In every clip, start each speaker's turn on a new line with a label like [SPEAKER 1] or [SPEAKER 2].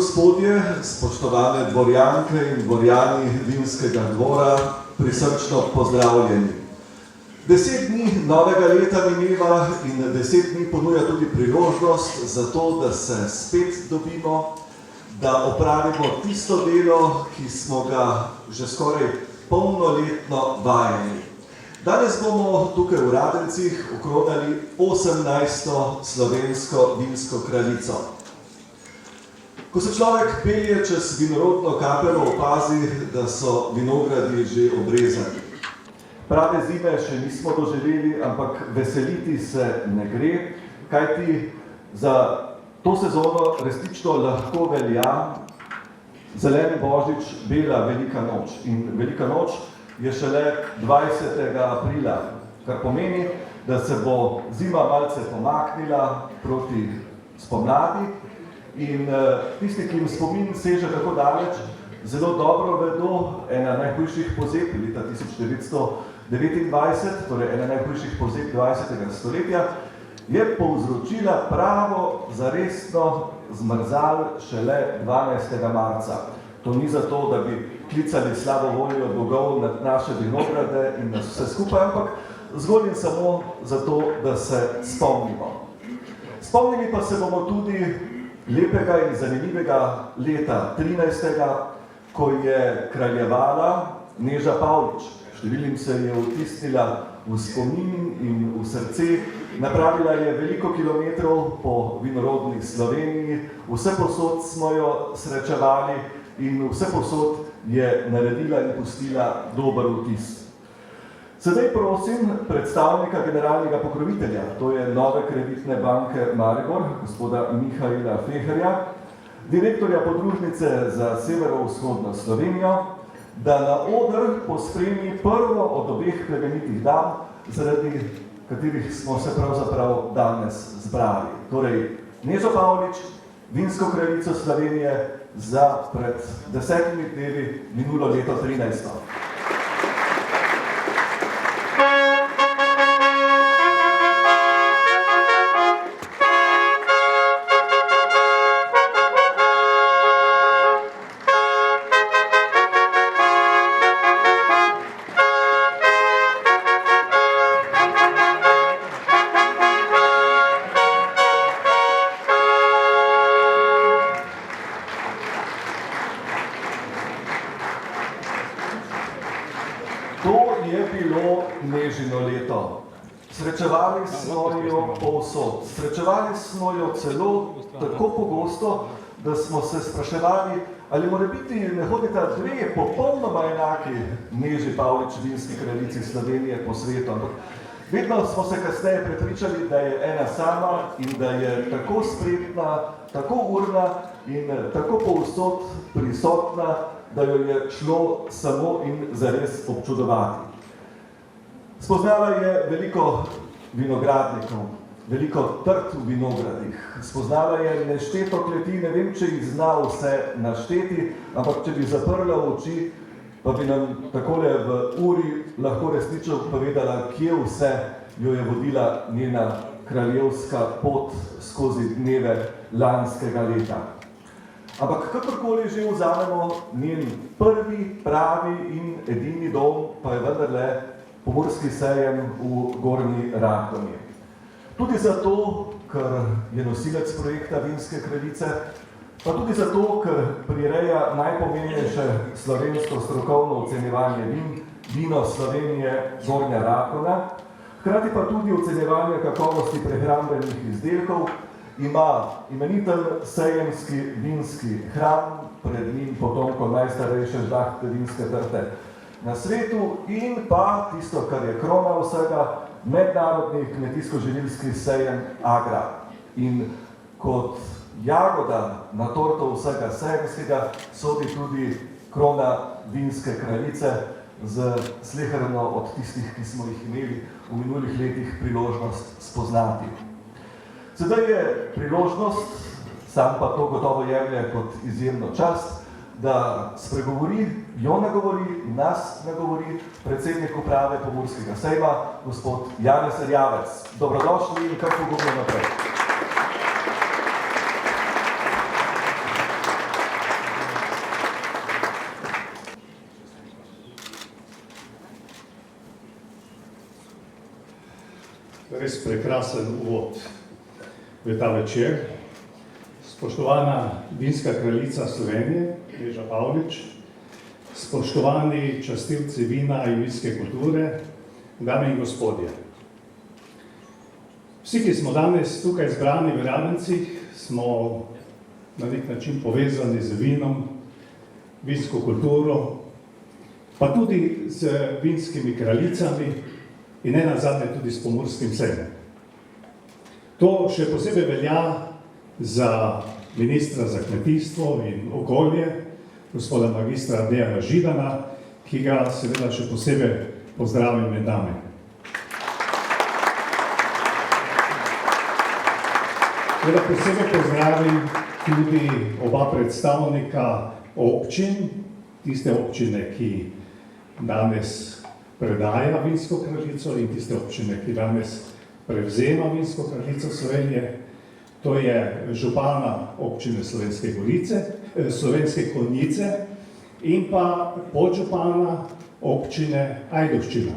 [SPEAKER 1] gospodje, spoštovane dvorjanke in dvorjani Vinskega dvora, prisrčno pozdravljeni. 10 dni novega leta mineva in 10 dni ponuja tudi priložnost za to, da se spet dobimo, da opravimo tisto delo, ki smo ga že skoraj polnoletno vajeni. Danes bomo tukaj v Radencih okronali 18. slovensko vinsko kraljico. Ko se človek pelje čez vinorodno kapelo, opazi, da so vinogradi že obrezani. Prave zime še nismo doživeli, ampak veseliti se ne gre, kajti za to sezono resnično lahko velja zeleni božič, bela velika noč. In velika noč je šele 20. aprila, kar pomeni, da se bo zima malce pomaknila proti spomladi in tisti, ki jim spomin seže tako daleč, zelo dobro vedo, ena najhujših pozeb leta 1929, torej ena najhujših pozeb 20. stoletja, je povzročila pravo zaresno zmrzal šele 12. marca. To ni zato, da bi klicali slabo voljo bogov nad naše vinograde in nas vse skupaj, ampak zgolj in samo zato, da se spomnimo. Spomnili pa se bomo tudi lepega in zanimivega leta 13., ko je kraljevala Neža Pavlič. Številnim se je vtisnila v spomin in v srce, napravila je veliko kilometrov po vinorodni Sloveniji, vse posod smo jo srečevali in vse posod je naredila in pustila dober vtis. Sedaj prosim predstavnika generalnega pokrovitelja, to je Nove kreditne banke Maribor, gospoda Mihaela Feherja, direktorja podružnice za severovzhodno Slovenijo, da na oder pospremi prvo od obeh plemenitih dam, zaradi katerih smo se pravzaprav danes zbrali. Torej, Nežo Pavlič, vinsko kraljico Slovenije, za pred 10 dnevi minulo leto 13. Srečevali smo jo povsod. Srečevali smo jo celo tako pogosto, da smo se spraševali, ali morebiti ne hodita dve popolnoma enaki Neži Pavlič, vinski kraljici Slovenije po svetu. Ampak vedno smo se kasneje prepričali, da je ena sama in da je tako spretna, tako urna in tako povsod prisotna, da jo je šlo samo in zares občudovati. Spoznala je veliko vinogradnikov, veliko trt v vinogradih. Spoznala je nešteto kleti, ne vem, če jih zna vse našteti, ampak če bi zaprla oči, pa bi nam takole v uri lahko resnično povedala, kje vse jo je vodila njena kraljevska pot skozi dneve lanskega leta. Ampak kakorkoli že vzamemo, njen prvi, pravi in edini dom pa je vendarle Pomurski sejem v Gornji Radgoni. Tudi zato, ker je nosilec projekta Vinske kraljice, pa tudi zato, ker prireja najpomembnejše slovensko strokovno ocenjevanje vin, Vino Slovenije Gornja Radgona, hkrati pa tudi ocenjevanje kakovosti prehrambenih izdelkov, ima imenitelj sejemski vinski hram, pred njim potomko najstarejše žlahte vinske trte na svetu in pa tisto, kar je krona vsega, mednarodni kmetijsko-živilski sejem Agra. In kot jagoda na torto vsega sejemskega sodi tudi krona vinske kraljice z sleherno od tistih, ki smo jih imeli v minulih letih priložnost spoznati. Sedaj je priložnost, sam pa to gotovo jemlje kot izjemno čast, da spregovori, jo nagovori, nas nagovori predsednik uprave Pomurskega sejma, gospod Janez Erjavec. Dobrodošli in kar pogumno naprej.
[SPEAKER 2] res prekrasen uvod v ta večer. Spoštovana vinska kraljica Slovenije, Neža Pavlič, spoštovani častilci vina in vinske kulture, dame in gospodje. Vsi, ki smo danes tukaj zbrani v Radencih, smo na nek način povezani z vinom, vinsko kulturo, pa tudi z vinskimi kraljicami in ne nazadnje tudi s Pomurskim sejmom. To še posebej velja za ministra za kmetijstvo in okolje, gospoda magistra Dejana Židana, ki ga seveda še posebej pozdravim med nami. Seveda posebej pozdravim tudi oba predstavnika občin, tiste občine, ki danes predaja vinsko kraljico in tiste občine, ki danes prevzema vinsko kraljico Slovenije. To je župana občine Slovenske Konjice in pa podžupana občine Ajdovščina.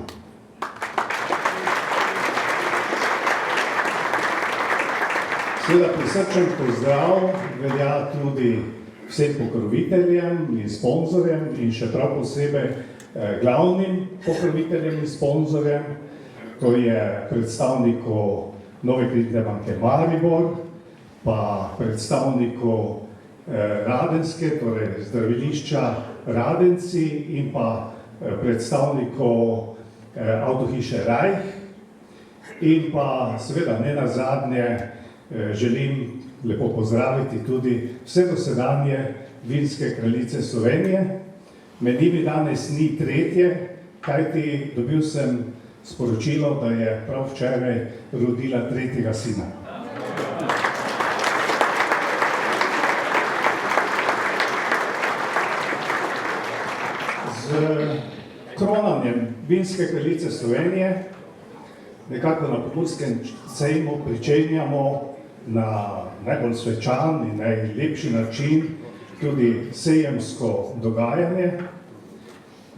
[SPEAKER 2] Seveda prisrčen pozdrav velja tudi vsem pokroviteljem in sponzorjem in še prav posebej glavnim pokroviteljem in sponzorjem, to je predstavnikov Nove Kreditne banke Maribor, pa predstavnikov Radenske, torej zdravilišča Radenci in pa predstavnikov avtohiše Rajh in pa seveda ne nazadnje želim lepo pozdraviti tudi vse dosedanje vinske kraljice Slovenije. Med njimi danes ni tretje, kajti dobil sem sporočilo, da je prav včeraj rodila tretjega sina. Z kronanjem vinske kraljice Slovenije nekako na Pomurskem sejmu pričenjamo na najbolj svečan in najlepši način tudi sejemsko dogajanje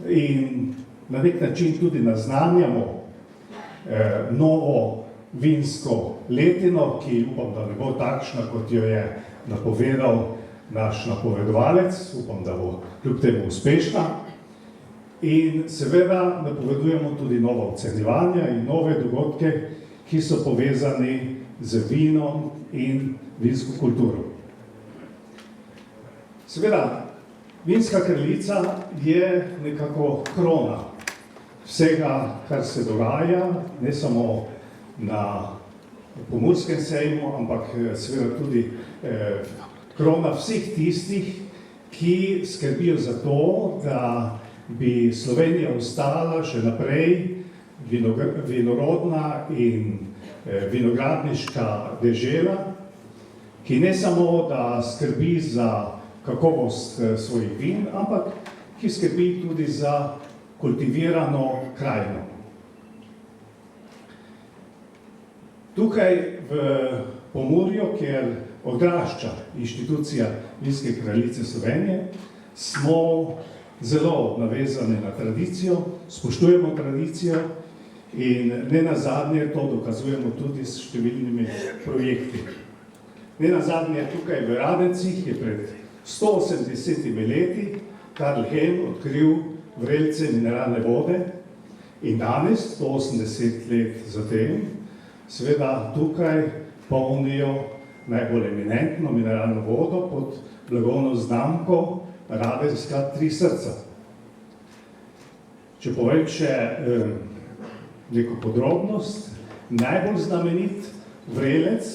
[SPEAKER 2] in na nek način tudi naznanjamo novo vinsko letino, ki upam, da ne bo takšna, kot jo je napovedal naš napovedovalec, upam, da bo kljub temu uspešna. In seveda napovedujemo tudi nova ocenjevanja in nove dogodke, ki so povezani z vinom in vinsko kulturo. Seveda, vinska kraljica je nekako krona vsega, kar se dogaja, ne samo na Pomurskem sejmu, ampak seveda tudi krona vseh tistih, ki skrbijo za to, da bi Slovenija ostala še naprej vinorodna in vinogradniška dežela, ki ne samo, da skrbi za kakovost svojih vin, ampak ki skrbi tudi za kultivirano krajino. Tukaj v Pomurju, kjer odrašča inštitucija vinske kraljice Slovenije, smo zelo navezani na tradicijo, spoštujemo tradicijo in ne nazadnje to dokazujemo tudi s številnimi projekti. Ne nazadnje tukaj v Radencih je pred 180 leti Karl Hen odkril vrelce mineralne vode in danes, 180 let zatem, seveda tukaj polnijo najbolj eminentno mineralno vodo pod blagovno znamko Radenska Tri srca. Če povem še neko podrobnost, najbolj znamenit vrelec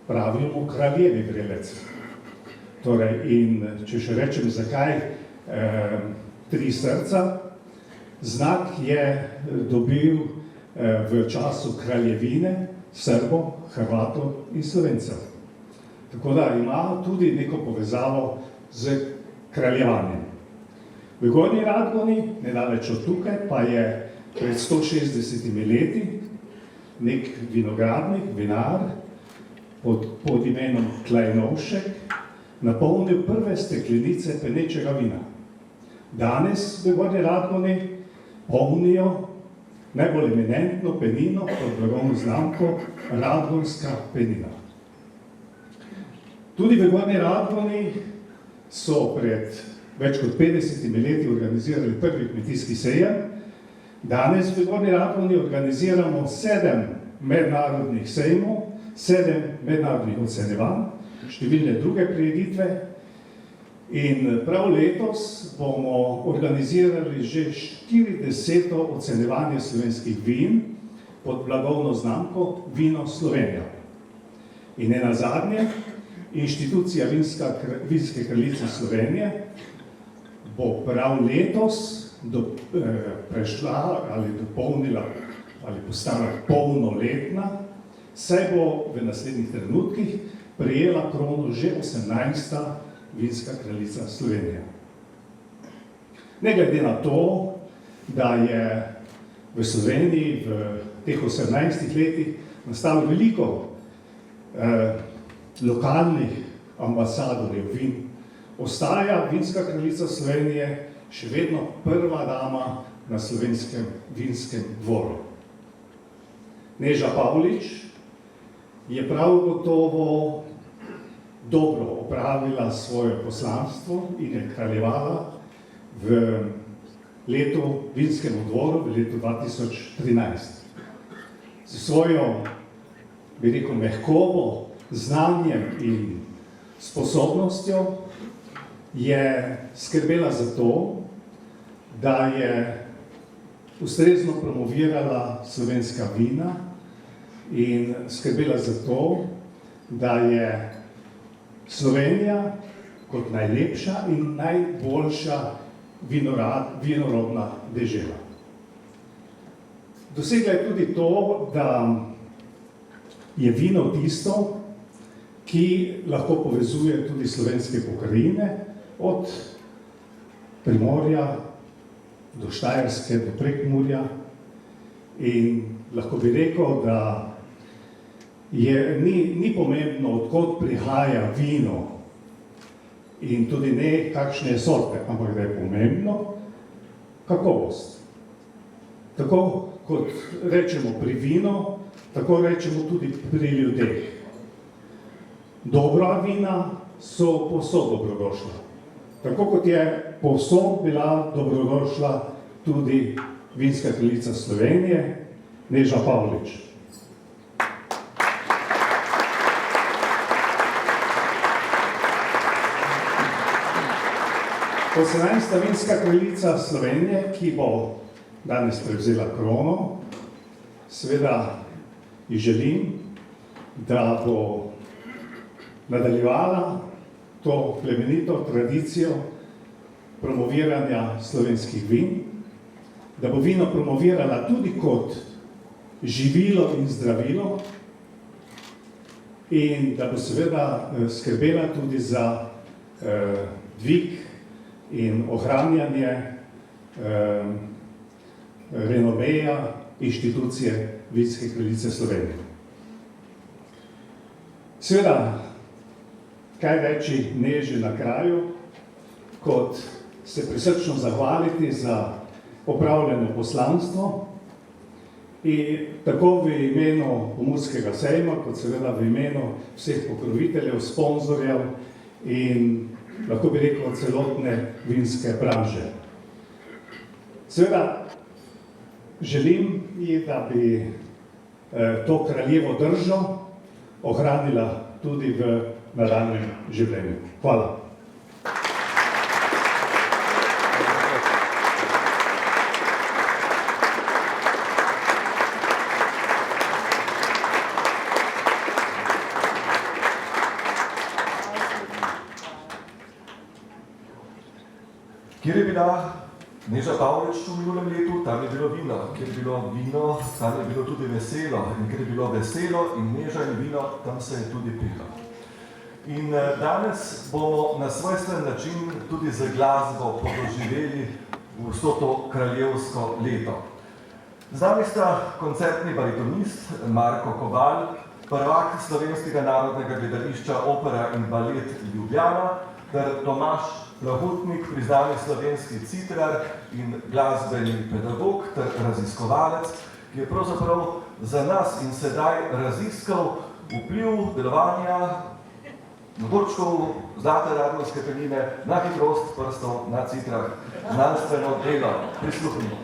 [SPEAKER 2] pravimo kraljevi vrelec. Torej, in če še rečem, zakaj Tri srca, znak je dobil v času kraljevine Srbov, Hrvatov in Slovencev. Tako da ima tudi neko povezavo z kraljevanjem. V Gornji Radgoni, nedaleč od tukaj, pa je pred 160 leti nek vinogradnik, vinar pod imenom Klajnovšek napolnil prve steklenice penečega vina. Danes v Gornji Radgoni polnijo najbolj eminentno penino pod blagovno znamko Radgonska penina. Tudi v Gornji Radgoni so pred več kot 50 leti organizirali prvi kmetijski sejem. Danes v Gornji Radgoni organiziramo 7 mednarodnih sejmov, 7 mednarodnih ocenjevanj, številne druge prireditve. In prav letos bomo organizirali že 40. ocenjevanje slovenskih vin pod blagovno znamko Vino Slovenija. In nenazadnje, inštitucija Vinske kraljice Slovenije bo prav letos prešla ali dopolnila ali postala polnoletna, saj bo v naslednjih trenutkih prejela krono že 18. Vinska kraljica Slovenije. Ne glede na to, da je v Sloveniji v teh 18 letih nastalo veliko lokalnih ambasadorjev vin, ostaja Vinska kraljica Slovenije še vedno prva dama na slovenskem vinskem dvoru. Neža Pavlič je prav gotovo dobro opravila svoje poslanstvo in je kraljevala v letu vinskemu dvoru, v letu 2013. S svojo, bi rekel, mehkobo, znanjem in sposobnostjo je skrbela za to, da je ustrezno promovirala slovenska vina in skrbela za to, da je Slovenija kot najlepša in najboljša vinorodna dežela. Dosegla je tudi to, da je vino tisto, ki lahko povezuje tudi slovenske pokrajine, od Primorja do Štajerske, do Prekmurja. In lahko bi rekel, da ni pomembno, odkot prihaja vino in tudi ne kakšne sorte, ampak da je pomembno kakovost. Tako kot rečemo pri vinu, tako rečemo tudi pri ljudeh. Dobra vina so povsod dobrodošla. Tako kot je povsod bila dobrodošla tudi Vinska kraljica Slovenije, Neža Pavlič. 18. Vinska kraljica Slovenije, ki bo danes prevzela krono, seveda ji želim, da bo nadaljevala to plemenito tradicijo promoviranja slovenskih vin, da bo vino promovirala tudi kot živilo in zdravilo in da bo seveda skrbela tudi za dvig in ohranjanje renomeja inštitucije Vinske kraljice Slovenije. Seveda, kaj reči Neži na kraju, kot se prisrčno zahvaliti za opravljeno poslanstvo in tako v imenu Pomurskega sejma, kot seveda v imenu vseh pokroviteljev, sponzorjev in lahko bi rekel celotne vinske branže. Seveda želim ji, da bi to kraljevo držo ohranila tudi v nadaljnjem življenju. Hvala.
[SPEAKER 1] Kjer je bila Neža Pavlič v minulem letu, tam je bilo vino. Kjer je bilo vino, tam je bilo tudi veselo. In kjer je bilo veselo in Neža in vino, tam se je tudi pilo. In danes bomo na svojstven način tudi z glasbo podoživeli vso to kraljevsko leto. Z nami sta koncertni baritonist Marko Kobal, prvak Slovenskega narodnega gledališča Opera in balet Ljubljana, ter Tomaž plahutnik, priznani slovenski citrar in glasbeni pedagog ter raziskovalec, ki je pravzaprav za nas in sedaj raziskal vpliv delovanja mogočkov zlate radijske peline na hitrost prstov na citrah. Znanstveno delo. Prisluhnimo.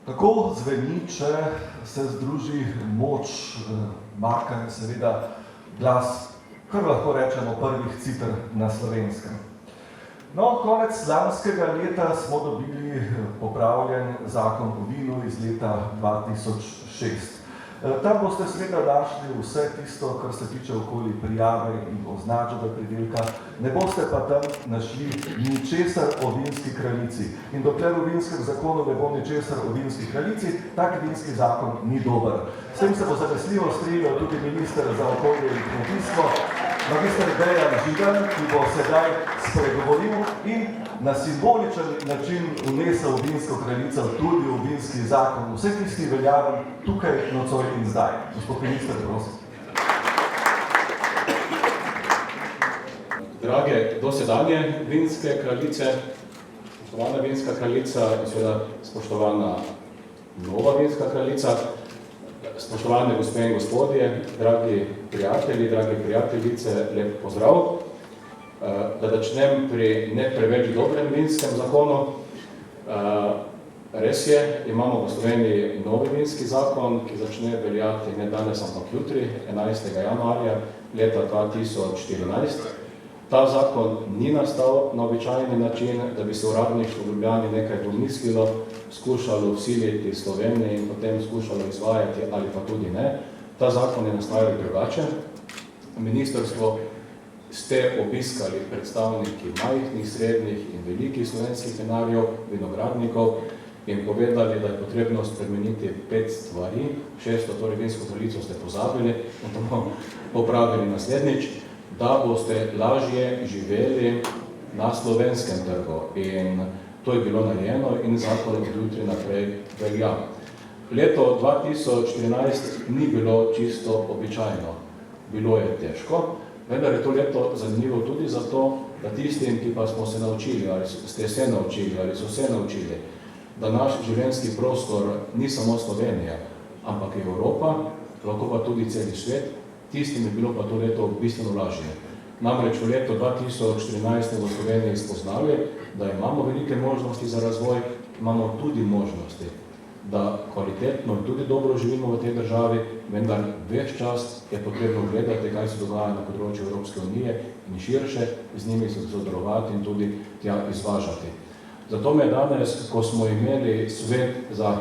[SPEAKER 1] Tako zveni, če se združi moč Marka in seveda glas, kar lahko rečemo, prvih citer na Slovenskem. No, konec lanskega leta smo dobili popravljen zakon o vinu iz leta 2006. Tam boste seveda našli vse tisto, kar se tiče okoli prijave in označbe pridelka, ne boste pa tam našli ničesar o vinski kraljici. In dokler v vinskem zakonu ne bo ničesar o vinski kraljici, tak vinski zakon ni dober. S tem se bo zanesljivo strinjal tudi minister za okolje in kmetijstvo, magister Dejan Židan, ki bo sedaj spregovoril in na simboličen način vnesel vinsko kraljico tudi v vinski zakon. Vse tisti veljaven tukaj, nocoj in zdaj. Gospod minister, prosim.
[SPEAKER 3] Drage dosedanje vinske kraljice, spoštovana vinska kraljica in seveda spoštovana nova vinska kraljica, spoštovane gospe in gospodje, dragi prijatelji, dragi prijateljice, lep pozdrav. Da začnem pri ne preveč dobrem vinskem zakonu. Res je, imamo v Sloveniji novi vinski zakon, ki začne veljati ne danes, ampak jutri, 11. januarja leta 2014. Ta zakon ni nastal na običajni način, da bi se uradništvo v Ljubljani nekaj domislilo, skušalo vsiliti Sloveniji in potem skušalo izvajati ali pa tudi ne. Ta zakon je nastajal drugače. Ministrstvo ste obiskali predstavniki majhnih, srednjih in velikih slovenskih vinarjev, vinogradnikov in povedali, da je potrebno spremeniti 5 stvari. 6. torej vinsko kraljico ste pozabili in to bomo popravili naslednjič, da boste lažje živeli na slovenskem trgu. In to je bilo narejeno in zakon od jutri naprej velja. Leto 2014 ni bilo čisto običajno. Bilo je težko, vendar je to leto zanimivo tudi zato, da tistim, ki pa smo se naučili, ali ste se naučili, ali so se naučili, da naš življenjski prostor ni samo Slovenija, ampak je Evropa, lahko pa tudi celi svet, tistim je bilo pa to leto bistveno lažje. Namreč v letu 2014 v Sloveniji spoznali, da imamo velike možnosti za razvoj, imamo tudi možnosti, da kvalitetno in tudi dobro živimo v tej državi, vendar ves čas je potrebno gledati, kaj se dogaja na področju Evropske unije in širše z njimi sodelovati in tudi tja izvažati. Zato me danes, ko smo imeli svet za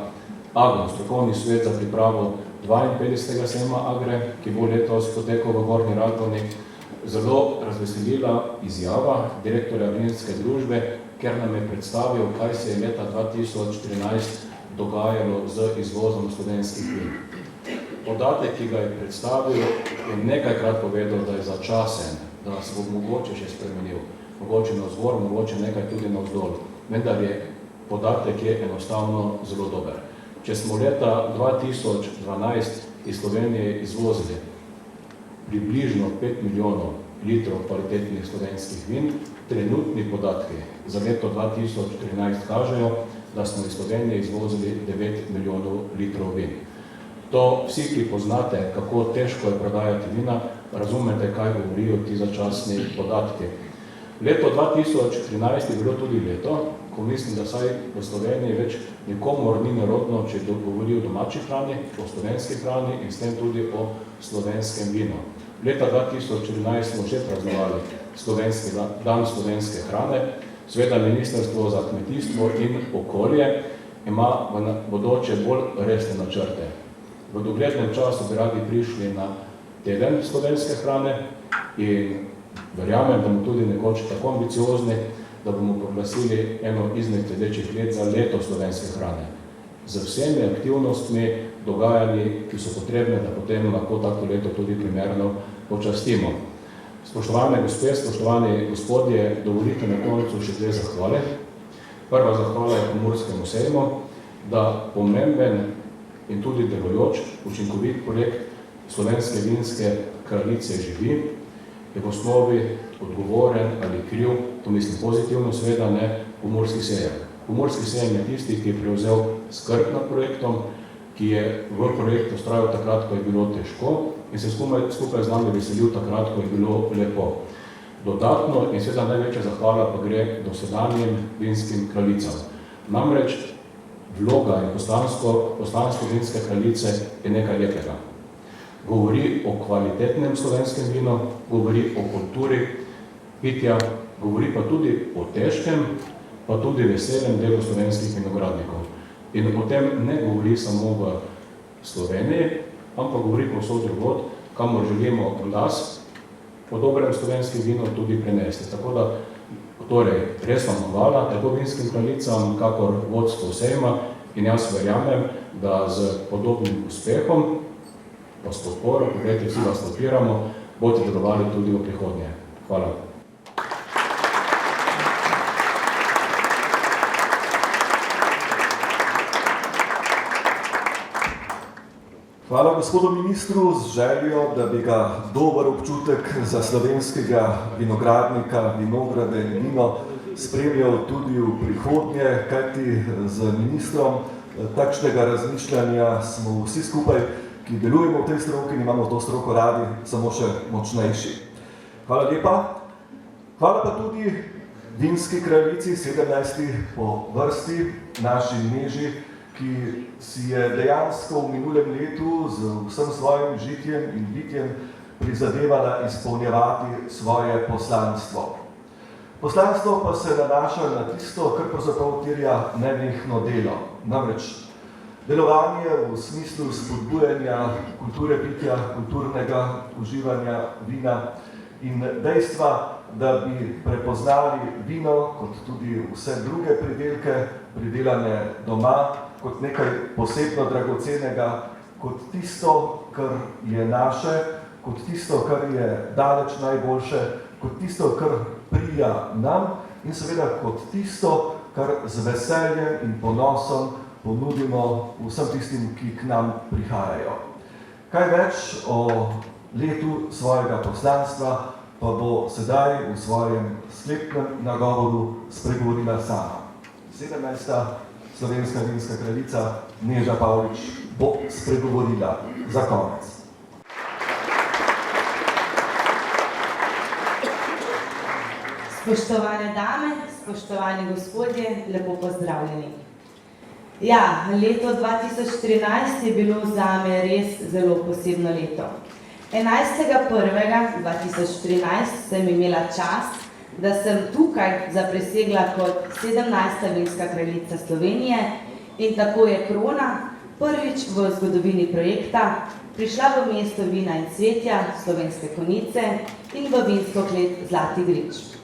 [SPEAKER 3] Agro, strokovni svet za pripravo 52. sejma Agre, ki bo letos potekal v Gornji Radgoni, zelo razveselila izjava direktorja vinske družbe, ker nam je predstavil, kaj se je leta 2013 dogajalo z izvozom slovenskih vin. Podatek, ki ga je predstavil, je nekajkrat povedal, da je začasen, da se bo mogoče še spremenil, mogoče navzgor, mogoče nekaj tudi navzdol. Vendar je podatek je enostavno zelo dober. Če smo leta 2012 iz Slovenije izvozili približno 5 milijonov litrov kvalitetnih slovenskih vin, trenutni podatki za leto 2013 kažejo, da smo iz Slovenije izvozili 9 milijonov litrov vin. To vsi, ki poznate, kako težko je prodajati vina, razumete, kaj govorijo ti začasni podatki. Leto 2013 je bilo tudi leto, ko mislim, da saj v Sloveniji več nikomor ni narodno, če govori o domači hrani, o slovenski hrani in s tem tudi o slovenskem vinu. Leta 2014 smo že praznovali dan slovenske hrane, seveda Ministrstvo za kmetijstvo in okolje ima v bodoče bolj resne načrte. V doglednem času bi radi prišli na teden slovenske hrane in verjamem, da bomo tudi nekoč tako ambiciozni, da bomo proglasili eno izmed sledečih let za leto slovenske hrane. Z vsemi aktivnostmi, dogajanji, ki so potrebne, da potem lahko tako leto tudi primerno počastimo. Spoštovane gospe, spoštovani gospodje, dovolite na koncu še dve zahvale. Prva zahvala je Pomurskemu sejmu, da pomemben in tudi delujoč, učinkovit projekt slovenske vinske kraljice živi, je v osnovi odgovoren ali kriv, to mislim pozitivno, seveda ne, Pomurski sejem. Pomurski sejem je tisti, ki je prevzel skrb nad projektom, ki je v projektu vztrajal takrat, ko je bilo težko in se skupaj z nami veselil takrat, ko je bilo lepo. Dodatno in seveda največja zahvala pa gre dosedanjim vinskim kraljicam. Namreč vloga in poslanstvo vinske kraljice je nekaj lepega. Govori o kvalitetnem slovenskem vinu, govori o kulturi pitja, govori pa tudi o težkem, pa tudi veselem delu slovenskih vinogradnikov. In o tem ne govori samo v Sloveniji, ampak govori povsod drugod, kamor želimo nas po dobrem slovenskem vinu tudi prenesti. Tako da, torej, res vam hvala tako vinskim kraljicam, kakor vodstvu sejma in jaz verjamem, da z podobnim uspehom pa s podporo, pogledajte, vsi vas podpiramo, boste delovali tudi v prihodnje. Hvala.
[SPEAKER 1] Hvala gospodu ministru z željo, da bi ga dober občutek za slovenskega vinogradnika, vinograde in vino spremljal tudi v prihodnje, kajti z ministrom takšnega razmišljanja smo vsi skupaj, ki delujemo v tej stroki in imamo to stroko radi, samo še močnejši. Hvala lepa. Hvala pa tudi vinski kraljici, 17. po vrsti, naši Neži, ki si je dejansko v minulem letu z vsem svojim žitjem in bitjem prizadevala izpolnjevati svoje poslanstvo. Poslanstvo pa se nanaša na tisto, kar pravzaprav terja nenehno delo. Namreč delovanje v smislu spodbujanja kulture pitja, kulturnega uživanja vina in dejstva, da bi prepoznali vino kot tudi vse druge pridelke, pridelane doma, kot nekaj posebno dragocenega, kot tisto, kar je naše, kot tisto, kar je daleč najboljše, kot tisto, kar prija nam in seveda kot tisto, kar z veseljem in ponosom ponudimo vsem tistim, ki k nam prihajajo. Kaj več o letu svojega poslanstva pa bo sedaj v svojem sklepnem nagovoru spregovorila sama. 17. slovenska vinska kraljica Neža Pavlič bo spregovorila za konec.
[SPEAKER 4] Spoštovane dame, spoštovani gospodje, lepo pozdravljeni. Ja, leto 2013 je bilo zame res zelo posebno leto. 11.1.2013 sem imela čast, da sem tukaj zaprisegla kot 17. vinska kraljica Slovenije in tako je krona prvič v zgodovini projekta prišla v mesto vina in cvetja Slovenske Konjice in v vinsko klet Zlati Grič.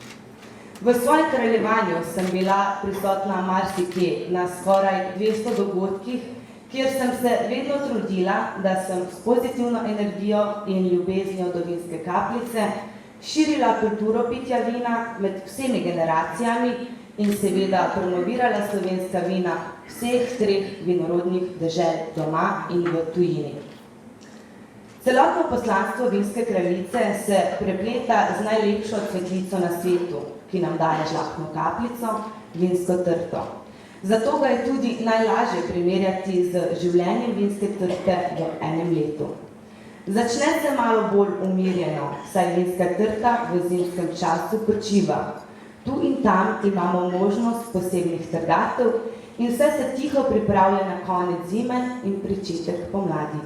[SPEAKER 4] V svojem kraljevanju sem bila prisotna marsikje na skoraj 200 dogodkih, kjer sem se vedno trudila, da sem s pozitivno energijo in ljubeznijo do vinske kapljice širila kulturo pitja vina med vsemi generacijami in seveda promovirala slovenska vina vseh 3 vinorodnih dežel doma in v tujini. Celotno poslanstvo vinske kraljice se prepleta z najlepšo cvetlico na svetu, ki nam daje žlahtno kapljico, vinsko trto. Zato ga je tudi najlažje primerjati z življenjem vinske trte v enem letu. Začne se malo bolj umirjeno, saj vinska trta v zimskem času počiva. Tu in tam imamo možnost posebnih trgatev in vse se tiho pripravlja na konec zime in pričetek pomladi.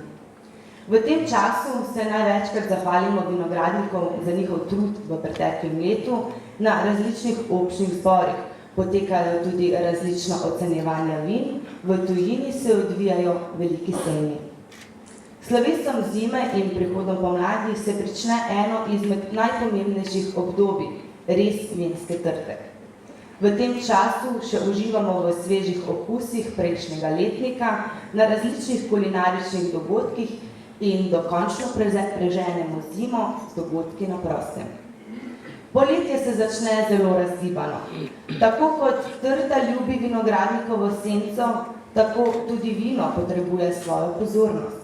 [SPEAKER 4] V tem času se največkrat zahvalimo vinogradnikom za njihov trud v preteklem letu na različnih občnih zborih. Potekajo tudi različna ocenjevanja vin, v tujini se odvijajo veliki sejmi. Slovesom zime in prihodom pomladi se prične eno izmed najpomembnejših obdobij, res vinske trte. V tem času še uživamo v svežih okusih prejšnjega letnika na različnih kulinaričnih dogodkih in dokončno preženemo zimo z dogodki na prostem. Poletje se začne zelo razgibano. Tako kot trta ljubi vinogradnikovo senco, tako tudi vino potrebuje svojo pozornost.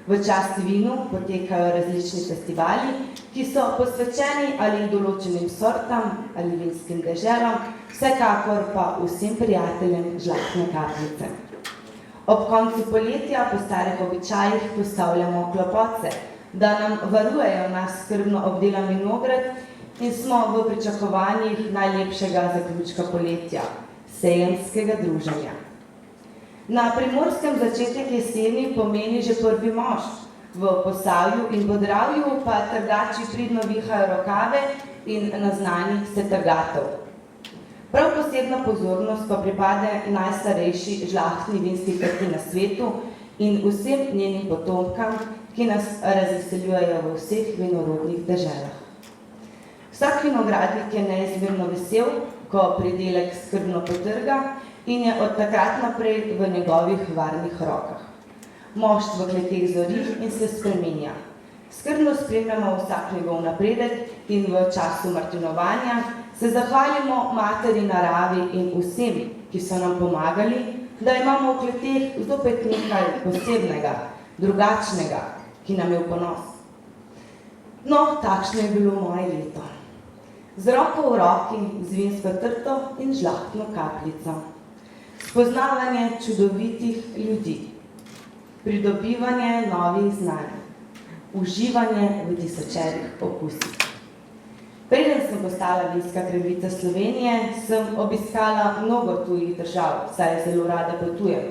[SPEAKER 4] V čast vinu potekajo različni festivali, ki so posvečeni ali določenim sortam ali vinskim deželam, vsekakor pa vsem prijateljem žlahtne kapljice. Ob koncu poletja po starih običajih postavljamo klopoce, da nam varujejo naš skrbno obdelan vinograd in smo v pričakovanjih najlepšega zaključka poletja, sejemskega druženja. Na Primorskem začetek jeseni pomeni že prvi mošt, v Posavju in Podravju pa trgači pridno vihajo rokave in naznani se trgatev. Prav posebna pozornost pa pripade najstarejši žlahtni vinski trti na svetu in vsem njenim potomkam, ki nas razveseljujejo v vseh vinorodnih deželah. Vsak vinogradnik je neizmerno vesel, ko pridelek skrbno potrga in je od takrat naprej v njegovih varnih rokah. Mošt v kleteh zori in se spreminja. Skrbno spremljamo vsak njegov napredek in v času martinovanja se zahvalimo materi naravi in vsem, ki so nam pomagali, da imamo v kleteh zopet nekaj posebnega, drugačnega, ki nam je v ponos. No, takšno je bilo moje leto. Z roko v roki, z vinsko trto in žlahtno kapljico. Spoznavanje čudovitih ljudi, pridobivanje novih znanj, uživanje v tisočerih okusih. Preden sem postala vinska kraljica Slovenije, sem obiskala mnogo tujih držav, saj zelo rada potujem.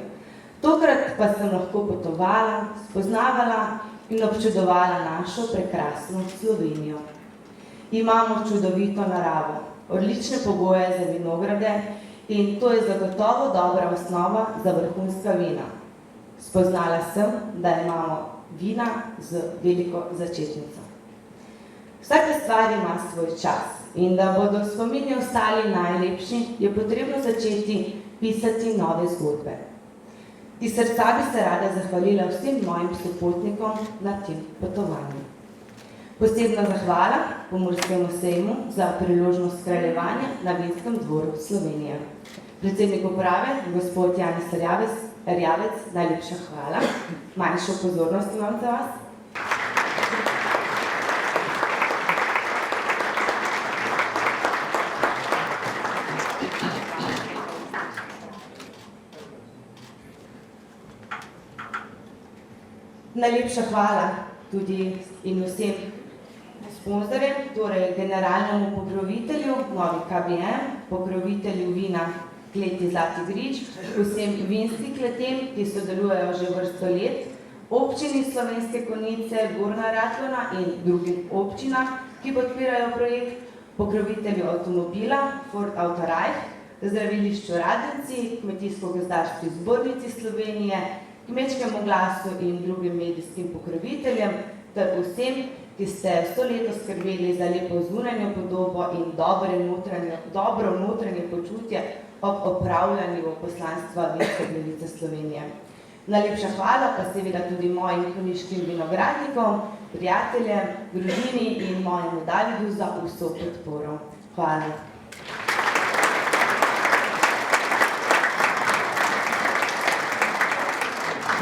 [SPEAKER 4] Tokrat pa sem lahko potovala, spoznavala in občudovala našo prekrasno Slovenijo. Imamo čudovito naravo, odlične pogoje za vinograde in to je zagotovo dobra osnova za vrhunska vina. Spoznala sem, da imamo vina z veliko začetnico. Vsaka stvar ima svoj čas in da bodo spomini ostali najlepši, je potrebno začeti pisati nove zgodbe. Iz srca bi se rada zahvalila vsem mojim sopotnikom na tem potovanju. Posebna zahvala Pomurskemu sejmu za priložnost kraljevanja na Vinskem dvoru Slovenije. Predsednik uprave, gospod Janis Erjavec, najlepša hvala. Manjšo pozornost imam za vas. Najlepša hvala tudi in vsem sponzorjem, torej generalnemu pokrovitelju Novi KBM, pokrovitelju vina kleti Zlati Grič, vsem vinskim kletem, ki sodelujejo že vrsto let, občini Slovenske Konjice, Gornja Radgona in drugim občinam, ki podpirajo projekt, pokrovitelju avtomobila Ford Autoreich, zdravilišču Radenci, Kmetijsko-gozdarski zbornici Slovenije, kmečkemu glasu in drugim medijskim pokroviteljem ter vsem, ki ste vso leto skrbeli za lepo zunanjo podobo in dobro notranje počutje ob opravljanju poslanstva Vinske kraljice Slovenije. Najlepša hvala pa seveda tudi mojim kroniškim vinogradnikom, prijateljem, družini in mojemu Davidu za vso podporo. Hvala.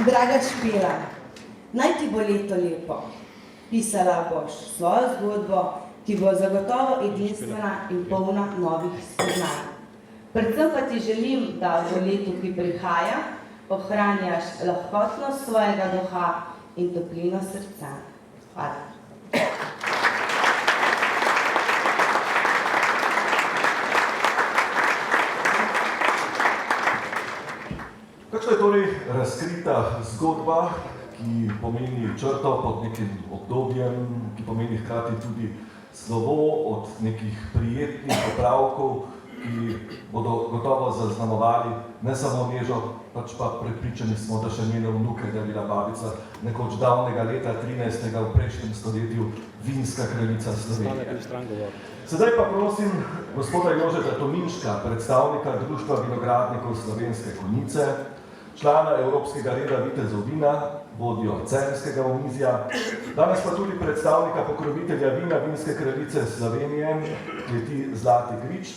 [SPEAKER 4] Draga Špela, naj ti bo leto lepo. Pisala boš svojo zgodbo, ki bo zagotovo edinstvena in polna novih spoznanj. Predvsem pa ti želim, da v letu, ki prihaja, ohranjaš lahkotnost svojega duha in toplino srca. Hvala.
[SPEAKER 1] Kakšna je torej razkrita zgodba, ki pomeni črto pod nekim obdobjem, ki pomeni hkrati tudi slovo od nekih prijetnih opravkov, ki bodo gotovo zaznamovali ne samo Nežo, pač pa prepričani smo, da še njene vnuke, da je bila babica nekoč davnega leta 13. v prejšnjem stoletju vinska kraljica Slovenije. Sedaj pa prosim gospoda Jožeta Tominška, predstavnika Društva vinogradnikov Slovenske Konjice, člana Evropskega reda vitezov vina, vodjo Celjskega omizja, danes pa tudi predstavnika pokrovitelja vina Vinske kraljice Slovenije, kleti Zlati grič,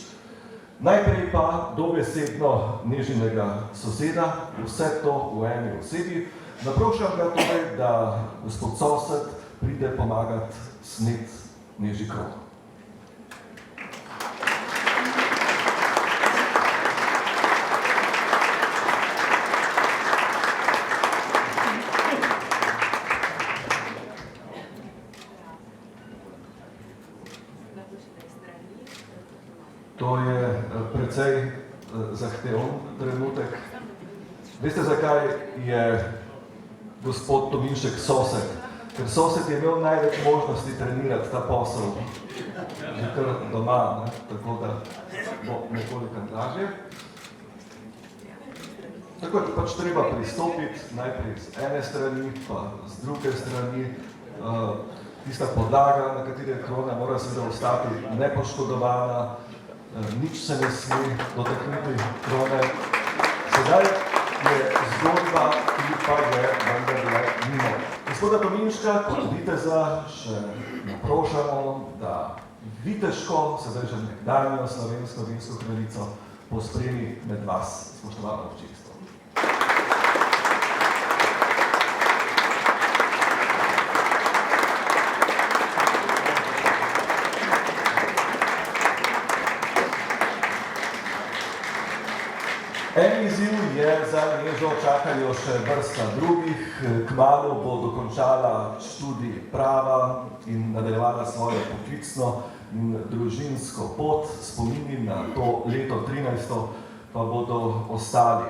[SPEAKER 1] najprej pa dobesedno Nežinega soseda, vse to v eni osebi. Naprošam ga torej, da gospod sosed pride pomagati snet Neži krov. To je precej zahteven trenutek. Veste, zakaj je gospod Tominšek sosed? Ker sosed je imel največ možnosti trenirati ta posel že kar doma, ne? Tako da bo nekoliko lažje. Tako je pač treba pristopiti najprej z ene strani, pa z druge strani. Tista podlaga, na kateri je krona, mora seveda ostati nepoškodovana. Nič se ne sme dotakniti krone. Sedaj je zgodba, ki pa je vendarle mimo. Gospoda Tominška, kot viteza, še naprošamo, da viteško, sedaj že nekdanjo slovensko vinsko kraljico, pospremi med vas, spoštovano občinstvo. En izziv je za Nežo, čakajo še vrsta drugih. Kmalu bo dokončala študij prava in nadaljevala svojo poklicno in družinsko pot. Spomini na to leto 13. pa bodo ostali.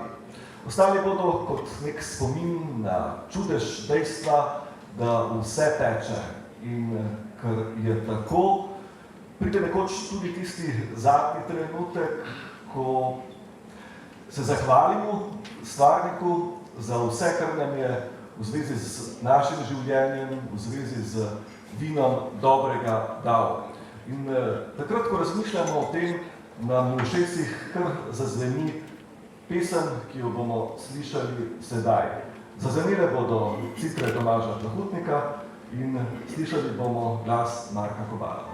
[SPEAKER 1] Ostali bodo kot nek spomin na čudež dejstva, da vse teče. In ker je tako, pride nekoč tudi tisti zadnji trenutek, ko se zahvalimo stvarniku za vse, kar nam je v zvezi z našim življenjem, v zvezi z vinom dobrega dal. In takrat, ko razmišljamo o tem, nam v ušesih kar zazveni pesem, ki jo bomo slišali sedaj. Zazvenile bodo citre Tomaža Plahutnika in slišali bomo glas Marka Kobala.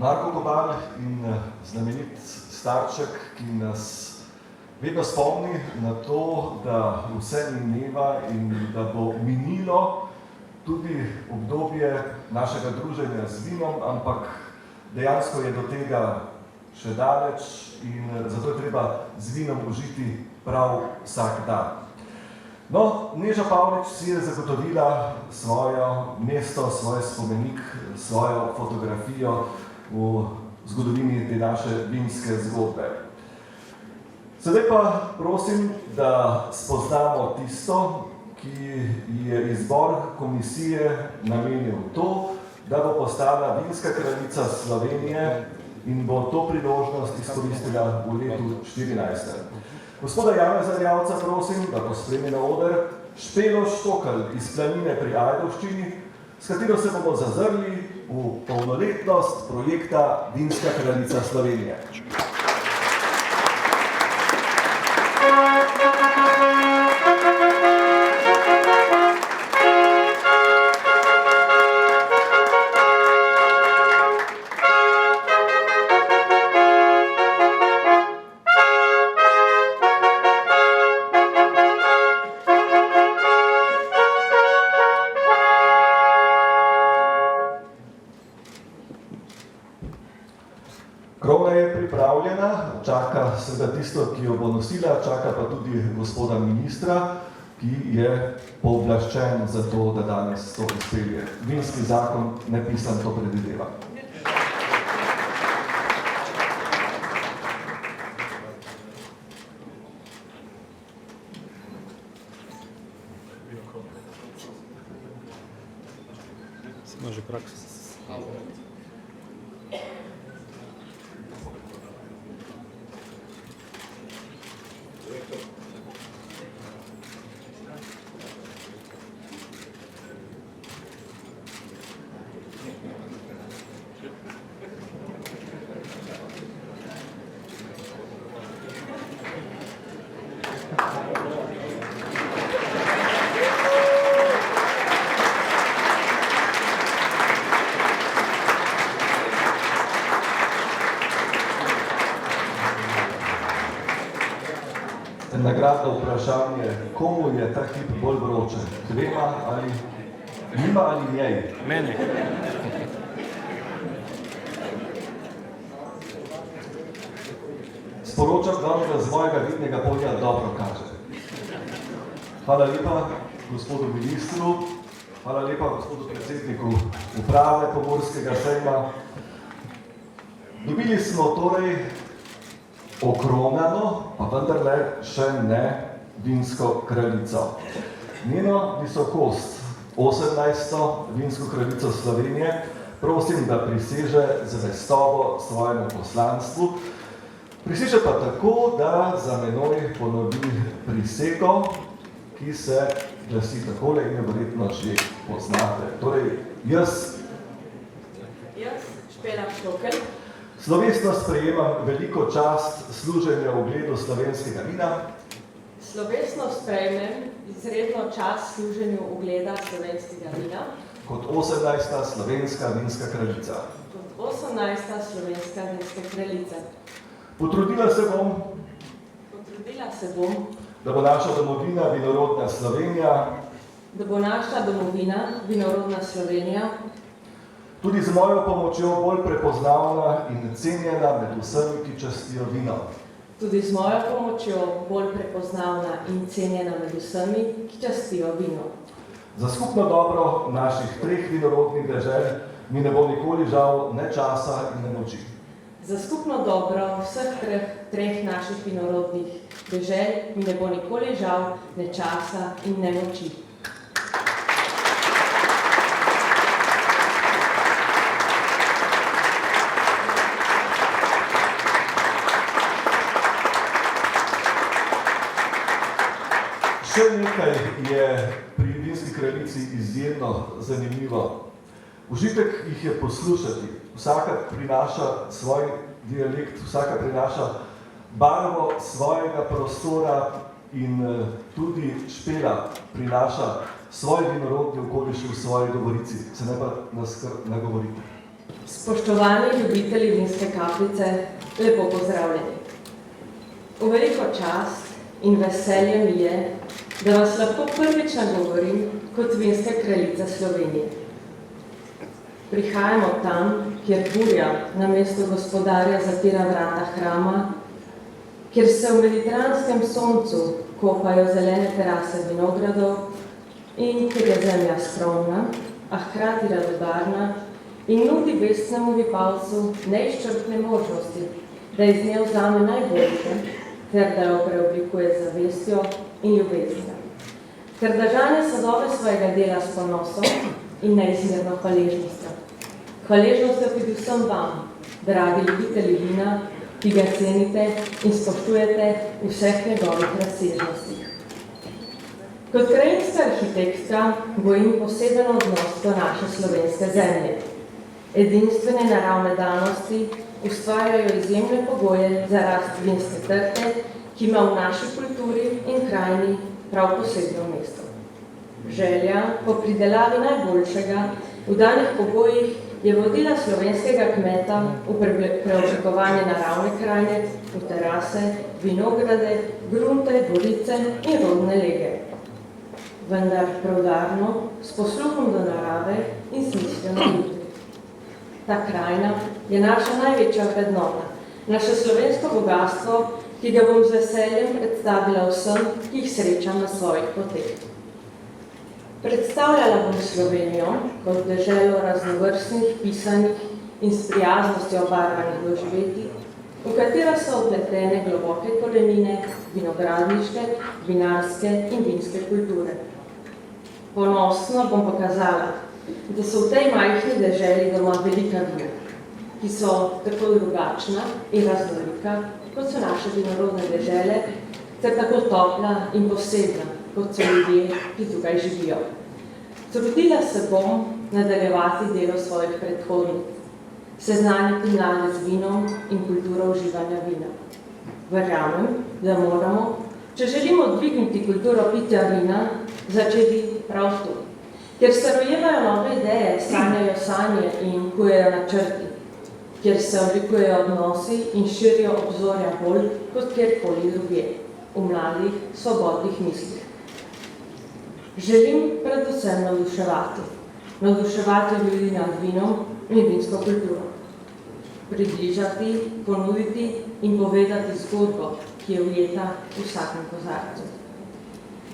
[SPEAKER 1] Marko Koban in znamenit starček, ki nas vedno spomni na to, da vse mineva in da bo minilo tudi obdobje našega druženja z vinom, ampak dejansko je do tega še daleč in zato je treba z vinom užiti prav vsak dan. No, Neža Pavlič si je zagotovila svoje mesto, svoj spomenik, svojo fotografijo v zgodovini te naše vinske zgodbe. Sedaj pa prosim, da spoznamo tisto, ki je izbor komisije namenil to, da bo postala vinska kraljica Slovenije in bo to priložnost izkoristila v letu 2014. Gospoda Janeza Erjavca prosim, da pospremi na oder Špelo Štokl iz Planine pri Ajdovščini, s katero se bomo zazrli v polnoletnost projekta Vinska kraljica Slovenije. Krona je pripravljena, čaka seveda tisto, ki jo bo nosila, čaka pa tudi gospoda ministra, ki je pooblaščen za to, da danes to izpelje. Vinski zakon nepisan to predvideva.
[SPEAKER 5] Smo že praksa.
[SPEAKER 1] Nagradno vprašanje, komu je ta hip bolj vroče? Dvema ali njima ali njej?
[SPEAKER 5] Meni.
[SPEAKER 1] Sporočam vam, da z mojega vidnega polja dobro kaže. Hvala lepa gospodu ministru, hvala lepa gospodu predsedniku uprave Pomurskega sejma. Dobili smo torej okronano, pa vendarle še ne vinsko kraljico. Njeno visokost, 18. vinsko kraljico Slovenije, prosim, da priseže zvestobo svojemu poslanstvu. Priseže pa tako, da za menoj ponovi prisego, ki se glasi takole in jo verjetno že poznate. Torej, jaz,
[SPEAKER 6] Špela Štokl,
[SPEAKER 1] slovesno sprejemam veliko čast služenja v ugledu slovenskega vina.
[SPEAKER 6] slovesno sprejmem izredno čast služenju ugleda slovenskega vina
[SPEAKER 1] Kot 18. slovenska vinska kraljica.
[SPEAKER 6] kot 18. slovenska vinska kraljica.
[SPEAKER 1] Potrudila se bom, da bo naša domovina vinorodna Slovenija,
[SPEAKER 6] da bo naša domovina vinorodna Slovenija
[SPEAKER 1] tudi z mojo pomočjo bolj prepoznavna in cenjena med vsemi, ki častijo vino.
[SPEAKER 6] tudi z mojo pomočjo bolj prepoznavna in cenjena med vsemi, ki častijo vino.
[SPEAKER 1] Za skupno dobro naših treh vinorodnih dežel mi ne bo nikoli žal ne časa in ne moči.
[SPEAKER 6] Za skupno dobro vseh treh naših vinorodnih dežel mi ne bo nikoli žal ne časa in ne moči.
[SPEAKER 1] Še nekaj je pri Vinski kraljici izjemno zanimivo. Užitek jih je poslušati. Vsaka prinaša svoj dialekt, vsaka prinaša barvo svojega prostora in tudi Špela prinaša svoj vinorodni okoliš v svoji govorici. Se ne pa nas kar nagovorite.
[SPEAKER 6] Spoštovani ljubitelji vinske kapljice, lepo pozdravljeni. V veliko čast in veselje mi je, da vas lahko prvič nagovorim kot vinska kraljica Slovenije. Prihajamo tam, kjer burja na mesto gospodarja zapira vrata hrama, kjer se v mediteranskem soncu kopajo zelene terase vinogradov in kjer je zemlja skromna, a hkrati radodarna in nudi vestnemu vipavcu neizčrpne možnosti, da iz nje vzame najboljše, ter da jo preoblikuje z zavestjo in ljubeznijo. Ter da žanje sadove svojega dela s ponosom in neizmerno hvaležnostjo. Hvaležnostjo predvsem vam, dragi ljubitelji vina, ki ga cenite in spoštujete v vseh njegovih razsežnostih. Kot krajinska arhitektka gojim poseben odnos do naše slovenske zemlje. Edinstvene naravne danosti ustvarjajo izjemne pogoje za rast vinske trte, ki ima v naši kulturi in krajini prav posebno mesto. Želja po pridelavi najboljšega v danih pogojih je vodila slovenskega kmeta v preoblikovanje naravne krajine, v terase, vinograde, grunte, gorice in rodne lege. Vendar preudarno, s posluhom do narave in smislom jutri. Ta krajina je naša največja vrednota, naše slovensko bogatstvo, ki ga bom z veseljem predstavila vsem, ki jih srečam na svojih poteh. Predstavljala bom Slovenijo kot deželo raznovrstnih, pisanih in s prijaznostjo obarvanih doživetij, v katera so vpletene globoke korenine vinogradniške, vinarske in vinske kulture. Ponosno bom pokazala, da so v tej majhni deželi doma velika vina, ki so tako drugačna in raznolika, kot so naše vinorodne dežele, ter tako topla in posebna, kot so ljudje, ki tukaj živijo. Trudila se bom nadaljevati delo svojih predhodnic, seznaniti mlade z vinom in kulturo uživanja vina. Verjamem, da moramo, če želimo dvigniti kulturo pitja vina, začeti prav tu, kjer se rojevajo nove ideje, sanjajo sanje in kujejo načrti, kjer se oblikujejo odnosi in širijo obzorja bolj kot kjerkoli drugje, v mladih, svobodnih mislih. Želim predvsem navduševati ljudi nad vinom in vinsko kulturo. Približati, ponuditi in povedati zgodbo, ki je ujeta v vsakem kozarcu.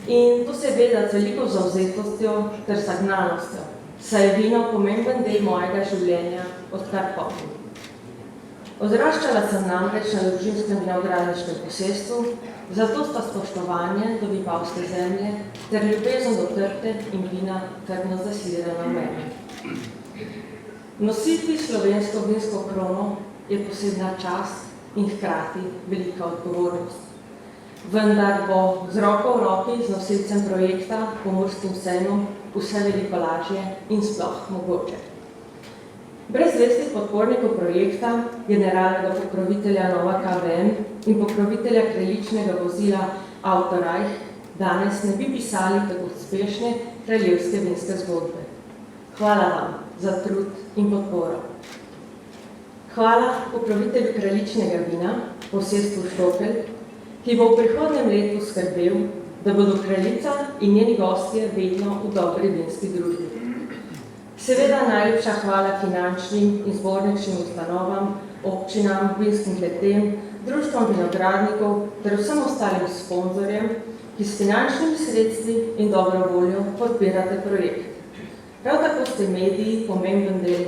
[SPEAKER 6] In to seveda z veliko zavzetostjo ter zagnanostjo, saj je vino pomemben del mojega življenja, odkar pomnim. Odraščala sem namreč na družinskem vinogradniškem posestvu, zato sta spoštovanje do vipavske zemlje ter ljubezen do trte in vina trdno zasidrana v meni. Nositi slovensko vinsko krono je posebna čast in hkrati velika odgovornost. Vendar bo z roko v roki z nosilcem projekta Pomurskim sejmom vse veliko lažje in sploh mogoče. Brez zvestih podpornikov projekta, generalnega pokrovitelja Nova KVM in pokrovitelja kraljičnega vozila Autoreich, danes ne bi pisali tako uspešne kraljevske vinske zgodbe. Hvala vam za trud in podporo. Hvala pokrovitelju kraljičnega vina, posestvu Štokelj, ki bo v prihodnjem letu skrbel, da bodo kraljica in njeni gostje vedno v dobri vinski družbi. Seveda najlepša hvala finančnim in zborničnim ustanovam, občinam, vinskim kletem, društvom vinogradnikov ter vsem ostalim sponzorjem, ki s finančnimi sredstvi in dobro voljo podpirate projekt. Prav tako ste mediji pomemben del